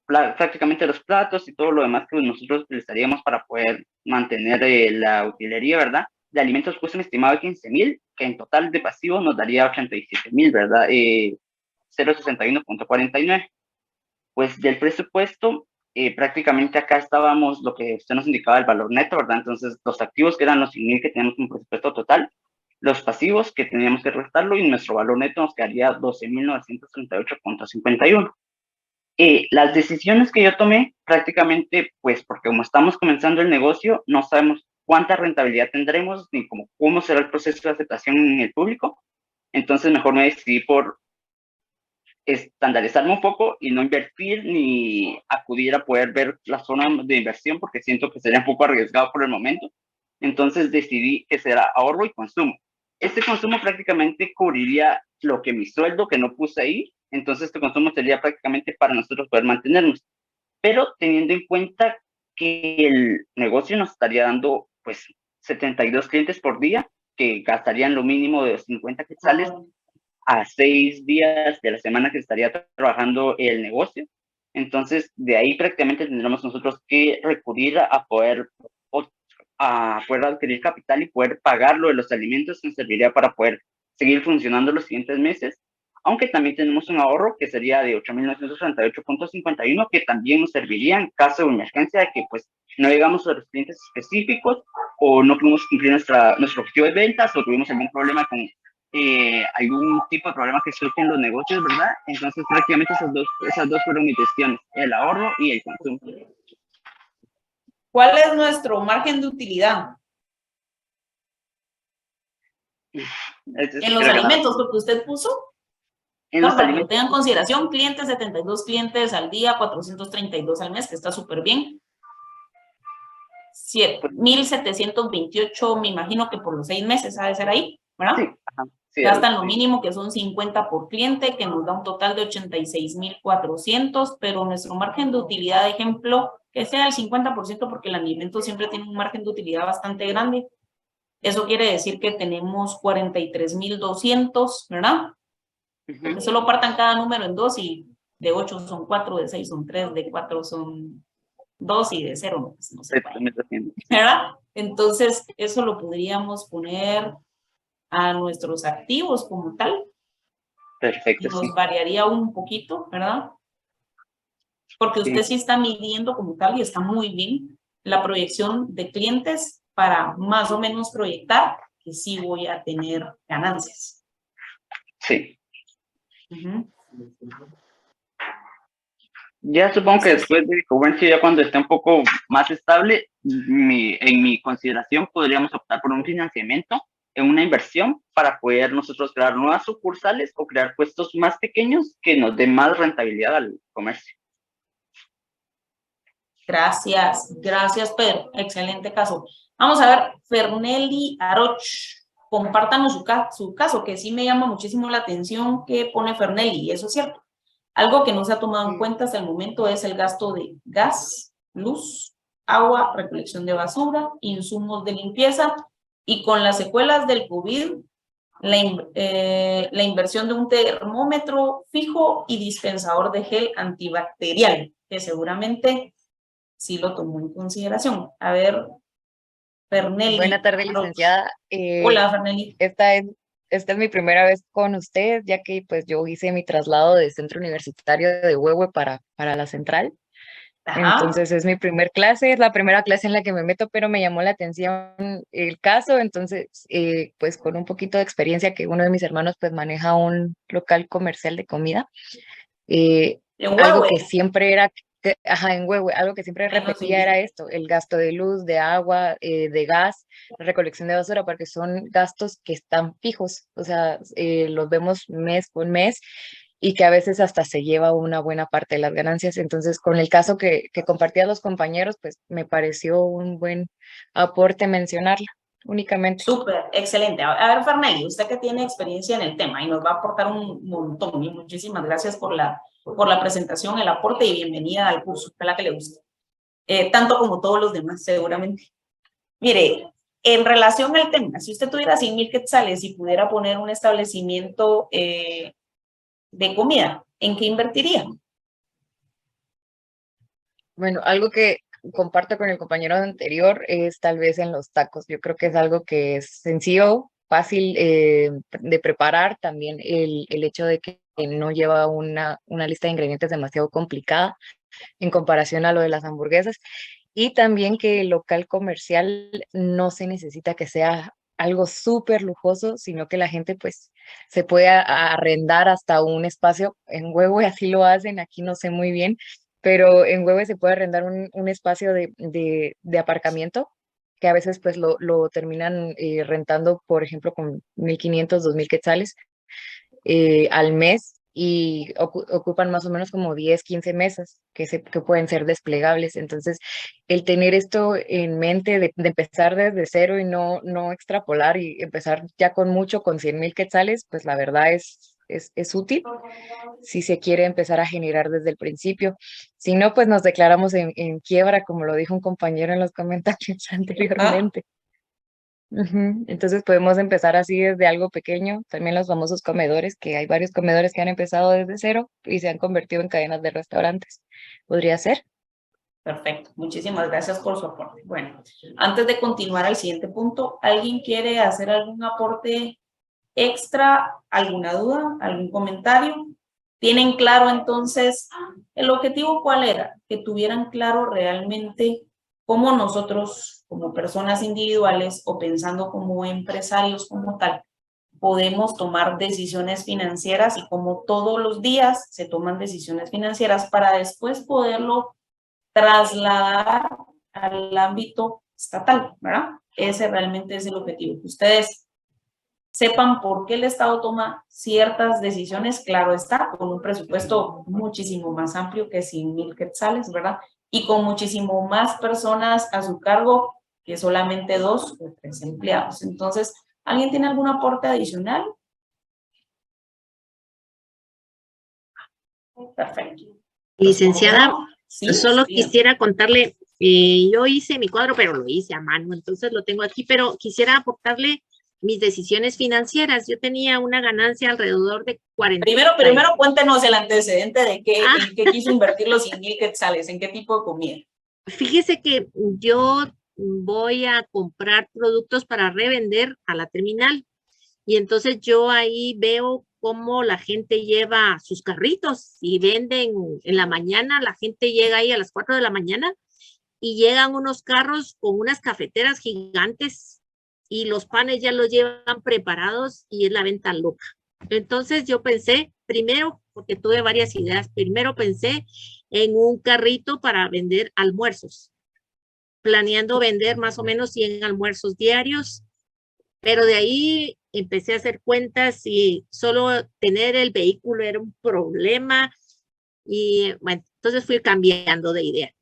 Prácticamente los platos y todo lo demás que nosotros utilizaríamos para poder mantener la utilería, ¿verdad? De alimentos puse un estimado de 15,000, que en total de pasivo nos daría 87,000, ¿verdad? 061.49. Pues del presupuesto, prácticamente acá estábamos lo que usted nos indicaba, el valor neto, ¿verdad? Entonces, los activos que eran los 100,000 que teníamos como presupuesto total, los pasivos que teníamos que restarlo y nuestro valor neto nos quedaría 12,938.51. Las decisiones que yo tomé prácticamente, pues porque como estamos comenzando el negocio, no sabemos cuánta rentabilidad tendremos ni cómo será el proceso de aceptación en el público. Entonces mejor me decidí por estandarizarme un poco y no invertir ni acudir a poder ver las zonas de inversión porque siento que sería un poco arriesgado por el momento. Entonces decidí que será ahorro y consumo. Este consumo prácticamente cubriría lo que mi sueldo que no puse ahí, entonces este consumo sería prácticamente para nosotros poder mantenernos, pero teniendo en cuenta que el negocio nos estaría dando pues 72 clientes por día que gastarían lo mínimo de 50 quetzales a 6 días de la semana que estaría trabajando el negocio. Entonces, de ahí prácticamente tendremos nosotros que recurrir a poder adquirir capital y poder pagar lo de los alimentos que nos serviría para poder seguir funcionando los siguientes meses, aunque también tenemos un ahorro que sería de 8,938.51, que también nos serviría en caso de emergencia de que pues no llegamos a los clientes específicos o no pudimos cumplir nuestro objetivo de ventas o tuvimos algún problema con algún tipo de problema que surge en los negocios, ¿verdad? Entonces prácticamente esas dos fueron mis decisiones, el ahorro y el consumo. ¿Cuál es nuestro margen de utilidad? En los alimentos, porque usted puso. En los alimentos. Tengan en consideración, clientes, 72 clientes al día, 432 al mes, que está súper bien. 1,728, me imagino que por los 6 meses ha de ser ahí, ¿verdad? Sí, sí, gastan lo mínimo, que son 50 por cliente, que nos da un total de 86,400, pero nuestro margen de utilidad, de ejemplo, que sea el 50%, porque el alimento siempre tiene un margen de utilidad bastante grande. Eso quiere decir que tenemos 43,200, ¿verdad? Porque solo partan cada número en 2 y de 8 son 4, de 6 son 3, de 4 son 2 y de 0 no sé. ¿Verdad? Entonces, eso lo podríamos poner a nuestros activos como tal. Perfecto. Y nos variaría un poquito, ¿verdad? Porque usted sí está midiendo como tal y está muy bien. la proyección de clientes para más o menos proyectar que sí voy a tener ganancias. Sí. Ujú. Ya supongo que después de Covency, ya cuando esté un poco más estable, en mi consideración podríamos optar por un financiamiento en una inversión para poder nosotros crear nuevas sucursales o crear puestos más pequeños que nos den más rentabilidad al comercio. Gracias, gracias Pedro, excelente caso. Vamos a ver, Fernelli Aroch, compártanos su caso, que sí me llama muchísimo la atención que pone Fernelli, y eso es cierto. Algo que no se ha tomado en cuenta hasta el momento es el gasto de gas, luz, agua, recolección de basura, insumos de limpieza, y con las secuelas del COVID, la inversión de un termómetro fijo y dispensador de gel antibacterial, que seguramente sí lo tomó en consideración. A ver, Fernelli. Buena tarde, licenciada. Hola, Fernelli. Esta es mi primera vez con usted, ya que pues yo hice mi traslado de centro universitario de Huehue para la central. Ajá. Entonces es mi primer clase, es la primera clase en la que me meto, pero me llamó la atención el caso. Entonces, pues con un poquito de experiencia, que uno de mis hermanos pues maneja un local comercial de comida. Algo que siempre era, en Huehue, algo que siempre repetía era esto: el gasto de luz, de agua, de gas, la recolección de basura, porque son gastos que están fijos, o sea, los vemos mes con mes y que a veces hasta se lleva una buena parte de las ganancias. Entonces, con el caso que compartían los compañeros, pues me pareció un buen aporte mencionarla únicamente. Súper, excelente. A ver, Fernelli, usted que tiene experiencia en el tema y nos va a aportar un montón, y muchísimas gracias por la presentación, el aporte, y bienvenida al curso, ojalá que le guste. Tanto como todos los demás, seguramente. Mire, en relación al tema, si usted tuviera 100,000 quetzales y pudiera poner un establecimiento de comida, ¿en qué invertiría? Bueno, algo que comparto con el compañero anterior es tal vez en los tacos. Yo creo que es algo que es sencillo, fácil de preparar. También el hecho de que no lleva una lista de ingredientes demasiado complicada en comparación a lo de las hamburguesas. Y también que el local comercial no se necesita que sea algo súper lujoso, sino que la gente pues se puede arrendar hasta un espacio. En Huehue así lo hacen, aquí no sé muy bien, pero en Huehue se puede arrendar un espacio de aparcamiento, que a veces pues lo terminan rentando, por ejemplo, con 1,500, 2,000 quetzales al mes, y ocupan más o menos como 10, 15 mesas que pueden ser desplegables. Entonces, el tener esto en mente de empezar desde cero y no extrapolar y empezar ya con 100,000 quetzales, pues la verdad es útil si se quiere empezar a generar desde el principio. Si no, pues nos declaramos en quiebra, como lo dijo un compañero en los comentarios anteriormente. Entonces podemos empezar así desde algo pequeño. También los famosos comedores, que hay varios comedores que han empezado desde cero y se han convertido en cadenas de restaurantes. ¿Podría ser? Perfecto, muchísimas gracias por su aporte. Bueno, antes de continuar al siguiente punto, ¿alguien quiere hacer algún aporte extra, alguna duda, algún comentario? ¿Tienen claro entonces el objetivo cuál era? Que tuvieran claro realmente cómo nosotros, como personas individuales o pensando como empresarios como tal, podemos tomar decisiones financieras, y como todos los días se toman decisiones financieras para después poderlo trasladar al ámbito estatal, ¿verdad? Ese realmente es el objetivo, que ustedes sepan por qué el Estado toma ciertas decisiones, claro está, con un presupuesto muchísimo más amplio que 100,000 quetzales, ¿verdad? Y con muchísimo más personas a su cargo que solamente 2 o 3 empleados. Entonces, ¿alguien tiene algún aporte adicional? Perfecto. Licenciada, Sí, solo sí. quisiera contarle, yo hice mi cuadro, pero lo hice a mano, entonces lo tengo aquí, pero quisiera aportarle mis decisiones financieras. Yo tenía una ganancia alrededor de 40. Primero cuéntenos el antecedente de en qué quiso invertir los 100,000 quetzales, en qué tipo de comida. Fíjese que yo voy a comprar productos para revender a la terminal, y entonces yo ahí veo cómo la gente lleva sus carritos y venden en la mañana. La gente llega ahí a las 4 de la mañana y llegan unos carros con unas cafeteras gigantes y los panes ya los llevan preparados y es la venta loca. Entonces yo pensé, primero, porque tuve varias ideas, primero pensé en un carrito para vender almuerzos, planeando vender más o menos 100 almuerzos diarios, pero de ahí empecé a hacer cuentas y solo tener el vehículo era un problema y bueno, entonces fui cambiando de idea.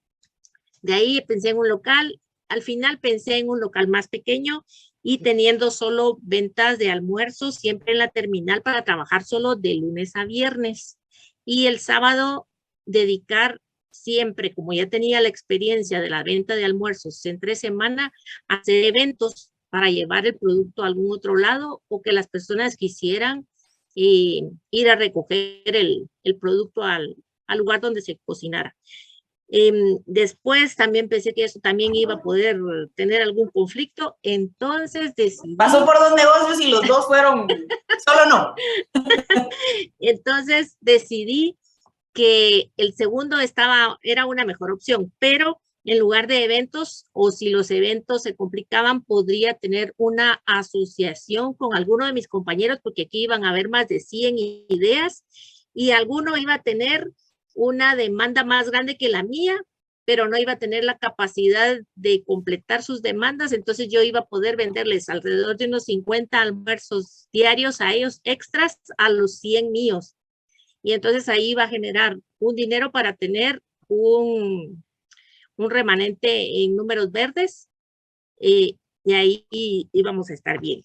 De ahí pensé en un local, al final pensé en un local más pequeño y teniendo solo ventas de almuerzos siempre en la terminal para trabajar solo de lunes a viernes y el sábado dedicar siempre, como ya tenía la experiencia de la venta de almuerzos entre semana, hacer eventos para llevar el producto a algún otro lado o que las personas quisieran ir a recoger el producto al lugar donde se cocinara. Después también pensé que eso también iba a poder tener algún conflicto, entonces decidí... Pasó por 2 negocios y los 2 fueron, solo no. Entonces decidí que el segundo era una mejor opción, pero en lugar de eventos, o si los eventos se complicaban, podría tener una asociación con alguno de mis compañeros, porque aquí iban a haber más de 100 ideas, y alguno iba a tener una demanda más grande que la mía, pero no iba a tener la capacidad de completar sus demandas, entonces yo iba a poder venderles alrededor de unos 50 almuerzos diarios a ellos extras a los 100 míos. Y entonces ahí iba a generar un dinero para tener un remanente en números verdes y ahí íbamos a estar bien.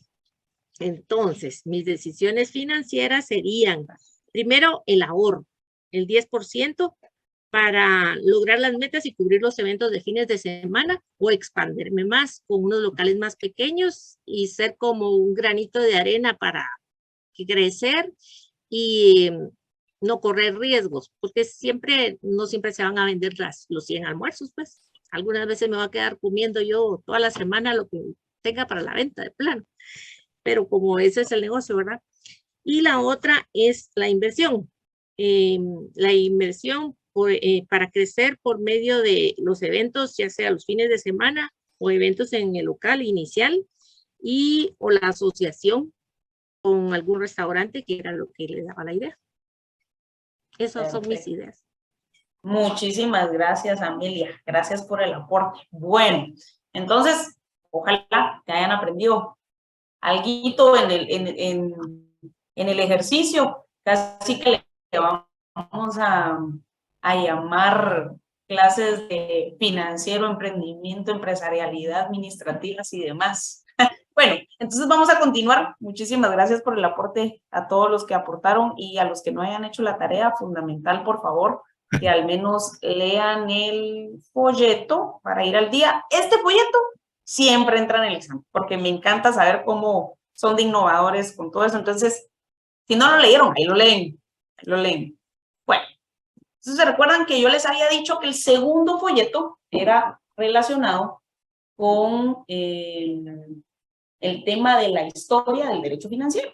Entonces, mis decisiones financieras serían, primero, el ahorro, el 10% para lograr las metas y cubrir los eventos de fines de semana o expandirme más con unos locales más pequeños y ser como un granito de arena para crecer y no correr riesgos, porque no siempre se van a vender los 100 almuerzos, pues. Algunas veces me va a quedar comiendo yo toda la semana lo que tenga para la venta de plano. Pero como ese es el negocio, ¿verdad? Y la otra es la inversión. La inversión para crecer por medio de los eventos, ya sea los fines de semana o eventos en el local inicial o la asociación con algún restaurante, que era lo que le daba la idea. Esas son mis ideas. Muchísimas gracias, Amelia. Gracias por el aporte. Bueno, entonces, ojalá que hayan aprendido algo en el ejercicio. Casi que le vamos a llamar clases de financiero, emprendimiento, empresarialidad, administrativas y demás. Bueno, entonces vamos a continuar. Muchísimas gracias por el aporte a todos los que aportaron y a los que no hayan hecho la tarea, fundamental, por favor, que al menos lean el folleto para ir al día. Este folleto siempre entra en el examen, porque me encanta saber cómo son de innovadores con todo eso. Entonces, si no lo leyeron, ahí lo leen. Bueno, entonces se recuerdan que yo les había dicho que el segundo folleto era relacionado con el tema de la historia del derecho financiero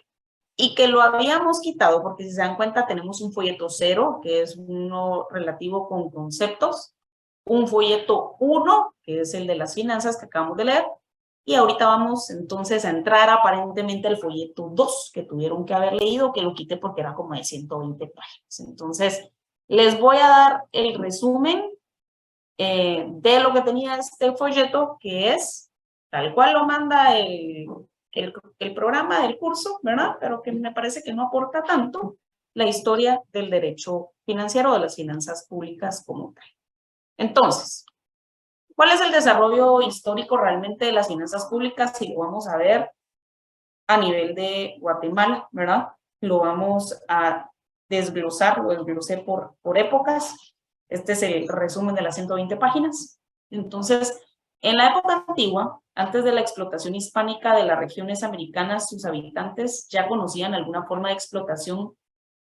y que lo habíamos quitado porque si se dan cuenta tenemos un folleto 0 que es uno relativo con conceptos, un folleto 1 que es el de las finanzas que acabamos de leer y ahorita vamos entonces a entrar aparentemente al folleto 2 que tuvieron que haber leído, que lo quité porque era como de 120 páginas. Entonces les voy a dar el resumen de lo que tenía este folleto, que es tal cual lo manda el programa del curso, ¿verdad? Pero que me parece que no aporta tanto la historia del derecho financiero o de las finanzas públicas como tal. Entonces, ¿cuál es el desarrollo histórico realmente de las finanzas públicas? Si lo vamos a ver a nivel de Guatemala, ¿verdad? Lo vamos a desglosar, lo desglosé por épocas. Este es el resumen de las 120 páginas. Entonces, en la época antigua, antes de la explotación hispánica de las regiones americanas, sus habitantes ya conocían alguna forma de explotación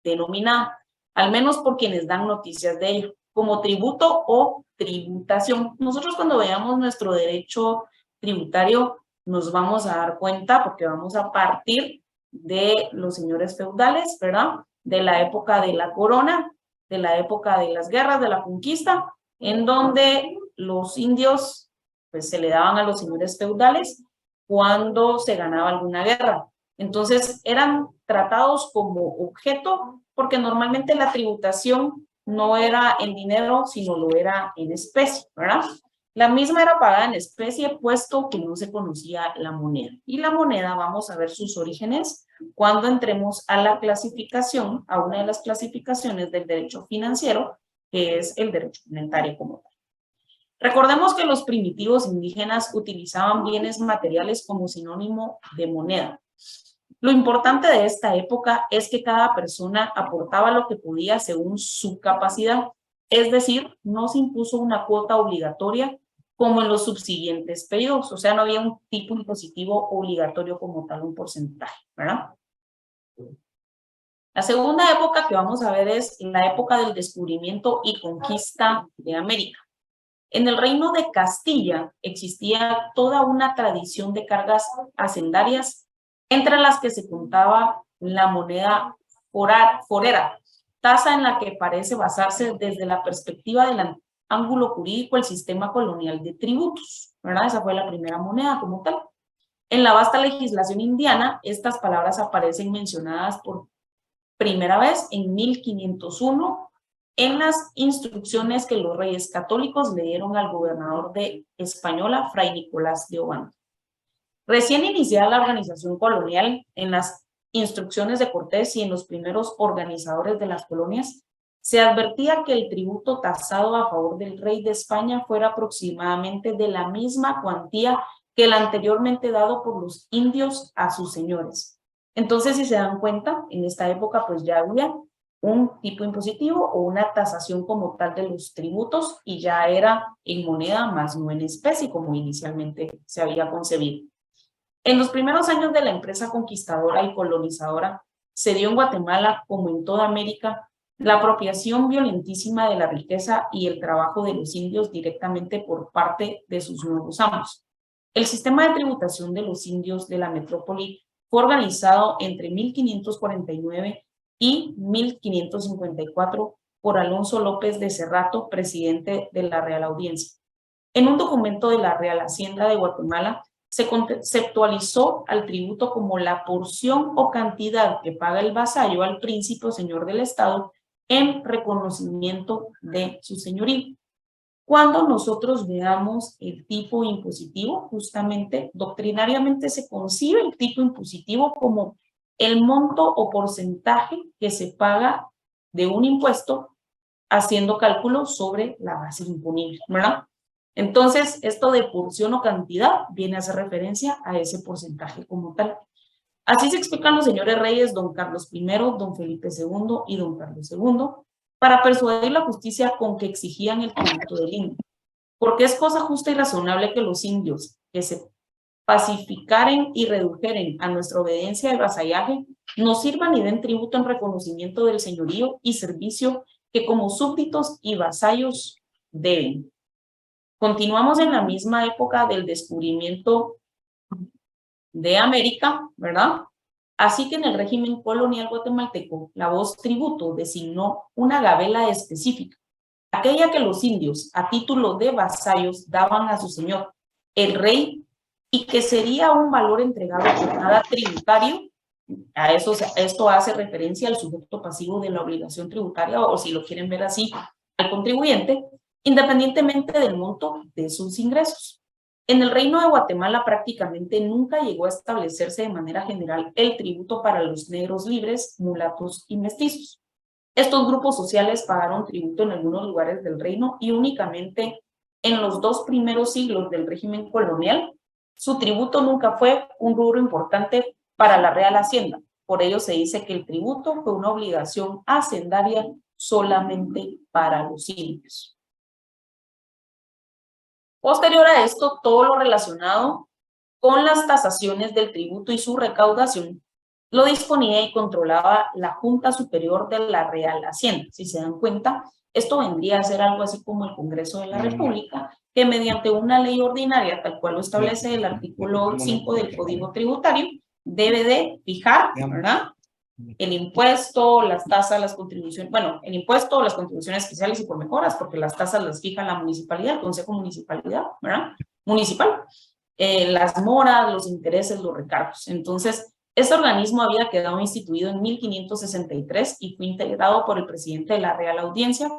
denominada, al menos por quienes dan noticias de ello, como tributo o tributación. Nosotros cuando veamos nuestro derecho tributario nos vamos a dar cuenta, porque vamos a partir de los señores feudales, ¿verdad? De la época de la corona, de la época de las guerras, de la conquista, en donde los indios pues se le daban a los señores feudales cuando se ganaba alguna guerra. Entonces eran tratados como objeto porque normalmente la tributación no era en dinero, sino lo era en especie, ¿verdad? La misma era pagada en especie, puesto que no se conocía la moneda. Y la moneda, vamos a ver sus orígenes cuando entremos a la clasificación, a una de las clasificaciones del derecho financiero, que es el derecho monetario como tal. Recordemos que los primitivos indígenas utilizaban bienes materiales como sinónimo de moneda. Lo importante de esta época es que cada persona aportaba lo que podía según su capacidad, es decir, no se impuso una cuota obligatoria como en los subsiguientes periodos, o sea, no había un tipo impositivo obligatorio como tal, un porcentaje, ¿verdad? La segunda época que vamos a ver es la época del descubrimiento y conquista de América. En el reino de Castilla existía toda una tradición de cargas hacendarias, entre las que se contaba la moneda forera, tasa en la que parece basarse desde la perspectiva del ángulo jurídico el sistema colonial de tributos, ¿verdad? Esa fue la primera moneda como tal. En la vasta legislación indiana, estas palabras aparecen mencionadas por primera vez en 1501 en las instrucciones que los reyes católicos le dieron al gobernador de Española, Fray Nicolás de Obando. Recién iniciada la organización colonial, en las instrucciones de Cortés y en los primeros organizadores de las colonias, se advertía que el tributo tasado a favor del rey de España fuera aproximadamente de la misma cuantía que el anteriormente dado por los indios a sus señores. Entonces, si se dan cuenta, en esta época pues ya había un tipo impositivo o una tasación como tal de los tributos y ya era en moneda más no en especie como inicialmente se había concebido. En los primeros años de la empresa conquistadora y colonizadora se dio en Guatemala, como en toda América, la apropiación violentísima de la riqueza y el trabajo de los indios directamente por parte de sus nuevos amos. El sistema de tributación de los indios de la metrópoli fue organizado entre 1549 y 1554 por Alonso López de Cerrato, presidente de la Real Audiencia. En un documento de la Real Hacienda de Guatemala se conceptualizó al tributo como la porción o cantidad que paga el vasallo al príncipe o señor del Estado en reconocimiento de su señorío. Cuando nosotros veamos el tipo impositivo, justamente doctrinariamente se concibe el tipo impositivo como el monto o porcentaje que se paga de un impuesto haciendo cálculos sobre la base imponible, ¿verdad? Entonces, esto de porción o cantidad viene a hacer referencia a ese porcentaje como tal. Así se explican los señores reyes don Carlos I, don Felipe II y don Carlos II, para persuadir la justicia con que exigían el tributo del indio. Porque es cosa justa y razonable que los indios que se pacificaren y redujeren a nuestra obediencia y vasallaje nos sirvan y den tributo en reconocimiento del señorío y servicio que como súbditos y vasallos deben. Continuamos en la misma época del descubrimiento de América, ¿verdad? Así que en el régimen colonial guatemalteco, la voz tributo designó una gabela específica, aquella que los indios, a título de vasallos, daban a su señor, el rey, y que sería un valor entregado por cada tributario. Esto hace referencia al sujeto pasivo de la obligación tributaria, o si lo quieren ver así, al contribuyente, independientemente del monto de sus ingresos. En el Reino de Guatemala prácticamente nunca llegó a establecerse de manera general el tributo para los negros libres, mulatos y mestizos. Estos grupos sociales pagaron tributo en algunos lugares del reino y únicamente en los 2 primeros siglos del régimen colonial, su tributo nunca fue un rubro importante para la Real Hacienda. Por ello se dice que el tributo fue una obligación hacendaria solamente para los indios. Posterior a esto, todo lo relacionado con las tasaciones del tributo y su recaudación lo disponía y controlaba la Junta Superior de la Real Hacienda. Si se dan cuenta, esto vendría a ser algo así como el Congreso de la República, que mediante una ley ordinaria, tal cual lo establece el artículo 5 del Código Tributario, debe de fijar, ¿verdad?, el impuesto, las tasas, las contribuciones, bueno, el impuesto, las contribuciones especiales y por mejoras, porque las tasas las fija la municipalidad, el consejo municipalidad, ¿verdad? Municipal. Las moras, los intereses, los recargos. Entonces, este organismo había quedado instituido en 1563 y fue integrado por el presidente de la Real Audiencia,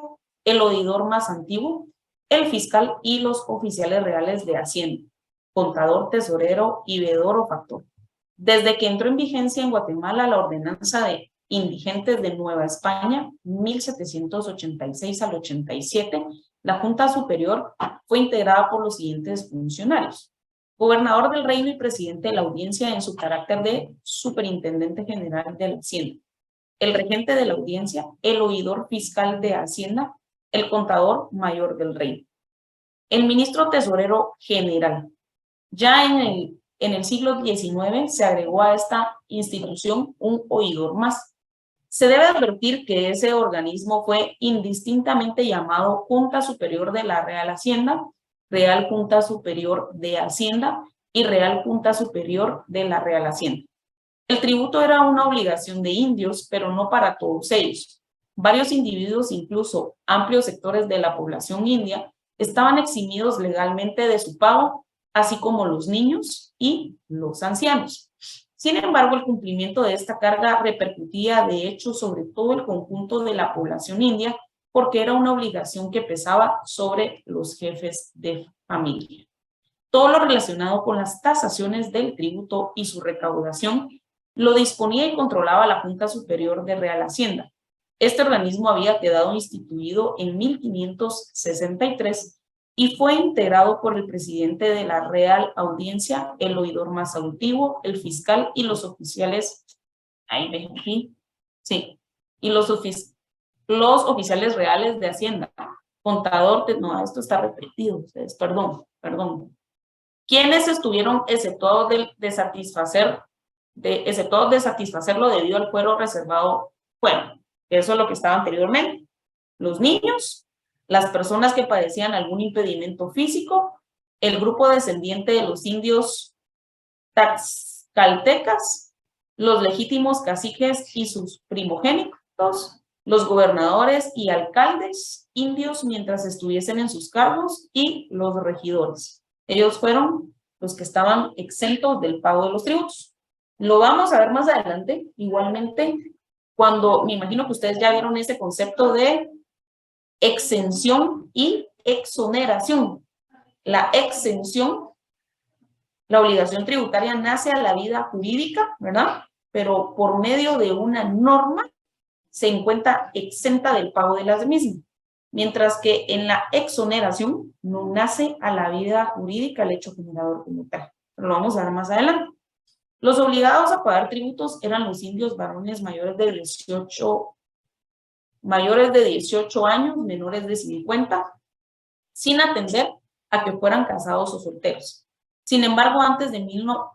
el oidor más antiguo, el fiscal y los oficiales reales de Hacienda, contador, tesorero y veedor o factor. Desde que entró en vigencia en Guatemala la ordenanza de indigentes de Nueva España, 1786 al 87, la Junta Superior fue integrada por los siguientes funcionarios: gobernador del reino y presidente de la audiencia en su carácter de superintendente general de la Hacienda, el regente de la audiencia, el oidor fiscal de Hacienda, el contador mayor del reino. El ministro tesorero general. Ya en el siglo XIX se agregó a esta institución un oidor más. Se debe advertir que ese organismo fue indistintamente llamado Junta Superior de la Real Hacienda, Real Junta Superior de Hacienda y Real Junta Superior de la Real Hacienda. El tributo era una obligación de indios, pero no para todos ellos. Varios individuos, incluso amplios sectores de la población india, estaban eximidos legalmente de su pago, así como los niños y los ancianos. Sin embargo, el cumplimiento de esta carga repercutía de hecho sobre todo el conjunto de la población india, porque era una obligación que pesaba sobre los jefes de familia. Todo lo relacionado con las tasaciones del tributo y su recaudación lo disponía y controlaba la Junta Superior de Real Hacienda. Este organismo había quedado instituido en 1563 y fue integrado por el presidente de la Real Audiencia, el oidor más antiguo, el fiscal y los oficiales, y los oficiales reales de Hacienda, contador, no, esto está repetido, ustedes, perdón. Quienes estuvieron exceptuados de satisfacerlo debido al fuero reservado, bueno, eso es lo que estaba anteriormente, los niños, las personas que padecían algún impedimento físico, el grupo descendiente de los indios taxcaltecas, los legítimos caciques y sus primogénitos, los gobernadores y alcaldes indios mientras estuviesen en sus cargos y los regidores. Ellos fueron los que estaban exentos del pago de los tributos. Lo vamos a ver más adelante, igualmente, cuando me imagino que ustedes ya vieron ese concepto de exención y exoneración. La exención, la obligación tributaria nace a la vida jurídica, ¿verdad? Pero por medio de una norma se encuentra exenta del pago de las mismas. Mientras que en la exoneración no nace a la vida jurídica el hecho generador como tal. Pero lo vamos a ver más adelante. Los obligados a pagar tributos eran los indios varones mayores de 18 años, menores de 50, sin atender a que fueran casados o solteros. Sin embargo, antes de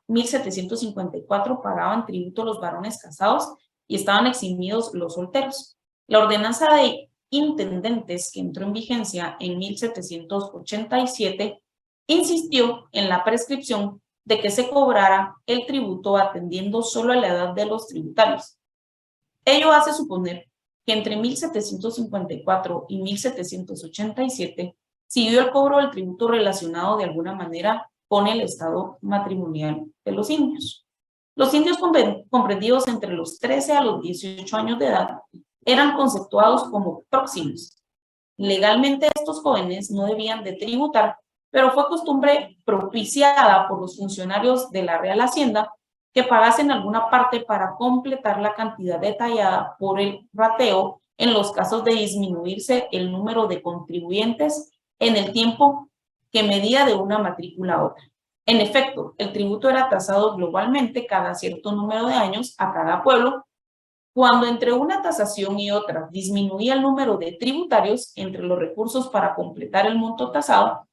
1754 pagaban tributo los varones casados y estaban eximidos los solteros. La ordenanza de intendentes que entró en vigencia en 1787 insistió en la prescripción de que se cobrara el tributo atendiendo solo a la edad de los tributarios. Ello hace suponer que entre 1754 y 1787 siguió el cobro del tributo relacionado de alguna manera con el estado matrimonial de los indios. Los indios comprendidos entre los 13 a los 18 años de edad eran conceptuados como próximos. Legalmente estos jóvenes no debían de tributar, pero fue costumbre propiciada por los funcionarios de la Real Hacienda que pagasen alguna parte para completar la cantidad detallada por el rateo en los casos de disminuirse el número de contribuyentes en el tiempo que medía de una matrícula a otra. En efecto, el tributo era tasado globalmente cada cierto número de años a cada pueblo. Cuando entre una tasación y otra disminuía el número de tributarios entre los recursos para completar el monto tasado,